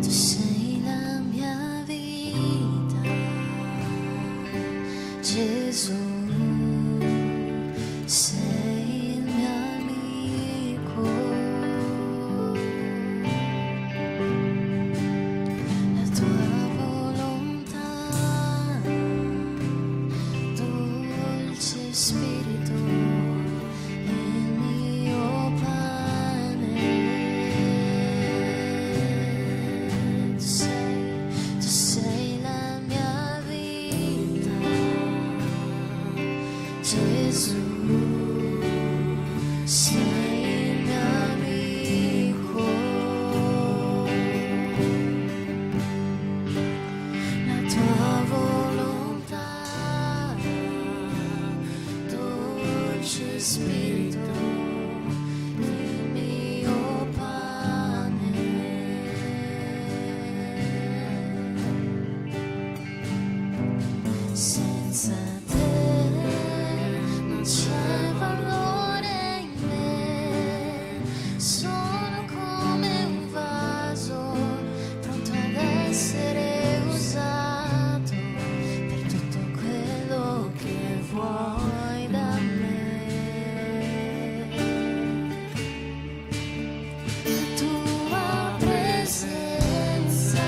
Tu sei la mia vita, Gesù, sei il mio amico, la tua volontà, dolce Spirito, il mio pane. Tu sei la mia vita, Gesù, sei il mio amico, la tua volontà, dolce Spirito, il mio pane. Senza te non c'è valore in me, sono come un vaso pronto ad essere usato per tutto quello che vuoi da me. La tua presenza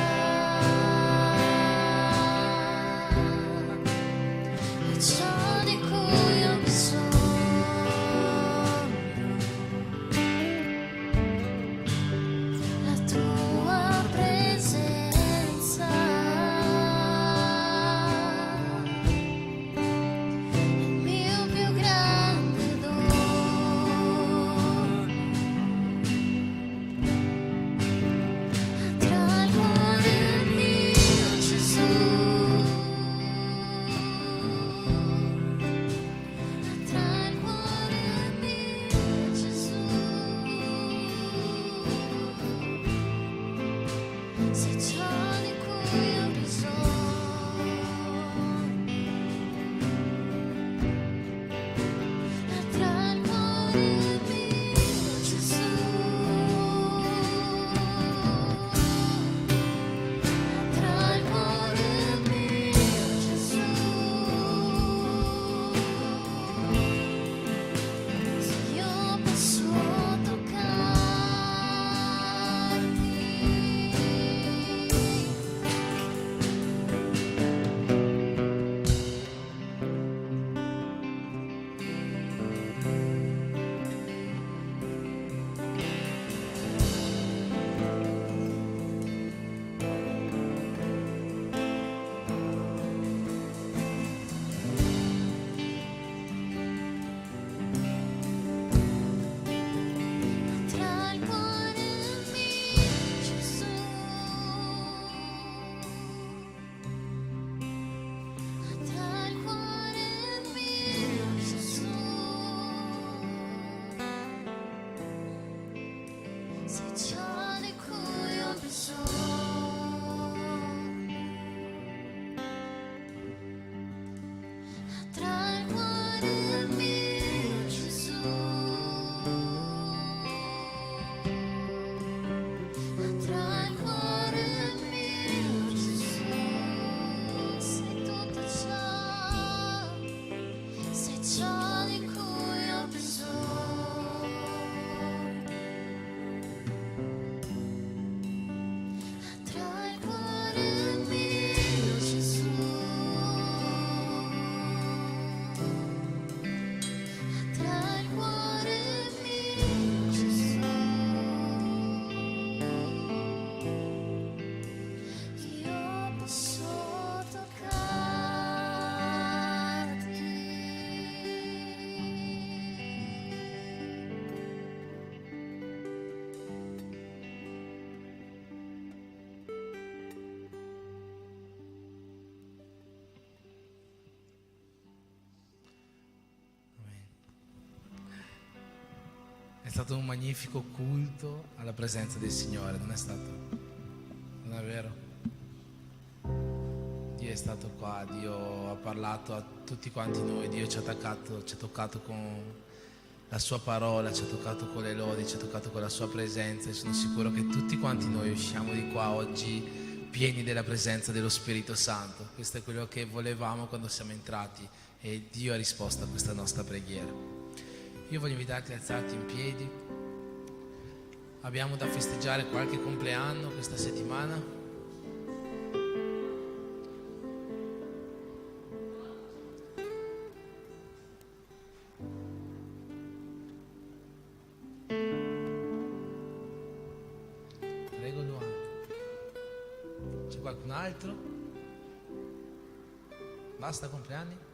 stato un magnifico culto alla presenza del Signore, non è stato? Non è vero? Dio è stato qua, Dio ha parlato a tutti quanti noi, Dio ci ha toccato con la sua parola, ci ha toccato con le lodi, ci ha toccato con la sua presenza e sono sicuro che tutti quanti noi usciamo di qua oggi pieni della presenza dello Spirito Santo. Questo è quello che volevamo quando siamo entrati e Dio ha risposto a questa nostra preghiera. Io voglio invitarti ad alzarti in piedi. Abbiamo da festeggiare qualche compleanno questa settimana. Prego Luana. C'è qualcun altro? Basta compleanni?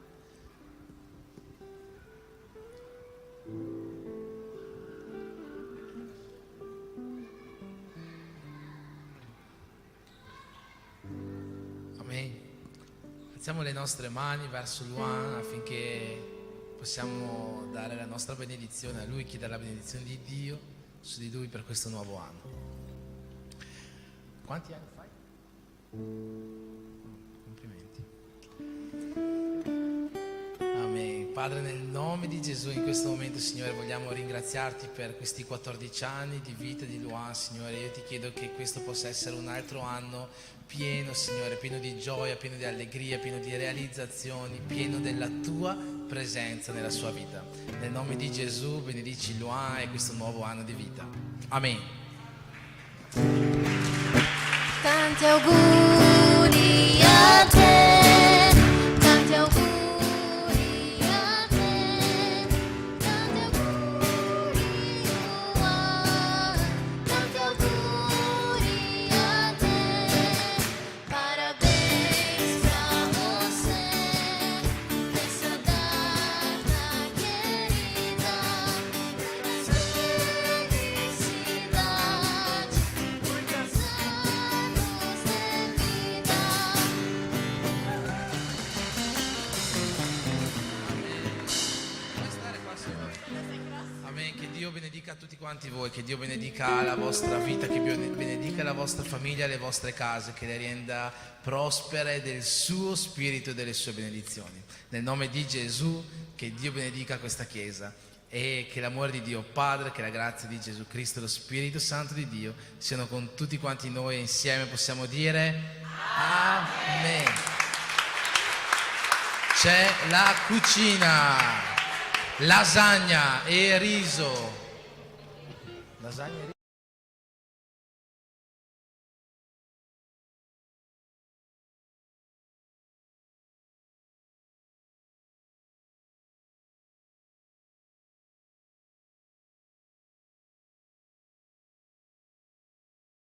Amen. Alziamo le nostre mani verso Luan affinché possiamo dare la nostra benedizione a lui, chiedere la benedizione di Dio su di lui per questo nuovo anno. Quanti anni fai? Complimenti. Amen. Padre, nel nome di Gesù in questo momento, Signore, vogliamo ringraziarti per questi 14 anni di vita di Luan, Signore. Io ti chiedo che questo possa essere un altro anno pieno, Signore, pieno di gioia, pieno di allegria, pieno di realizzazioni, pieno della tua presenza nella sua vita. Nel nome di Gesù benedici Luan e questo nuovo anno di vita. Amen. Tanti auguri a te, tanti auguri a te, tanti auguri Luan, tanti auguri a te. Parabéns pra você, nessa data querida, muitas felicidades, muitos anos de vida. Amen. Che Dio benedica a tutti quanti voi, che Dio benedica la vostra vita, che Dio benedica la vostra famiglia, le vostre case, che le renda prospere del suo spirito e delle sue benedizioni. Nel nome di Gesù, che Dio benedica questa chiesa e che l'amore di Dio Padre, che la grazia di Gesù Cristo e lo Spirito Santo di Dio siano con tutti quanti noi e insieme possiamo dire Amen. C'è la cucina, lasagna e riso. Lasagna e riso.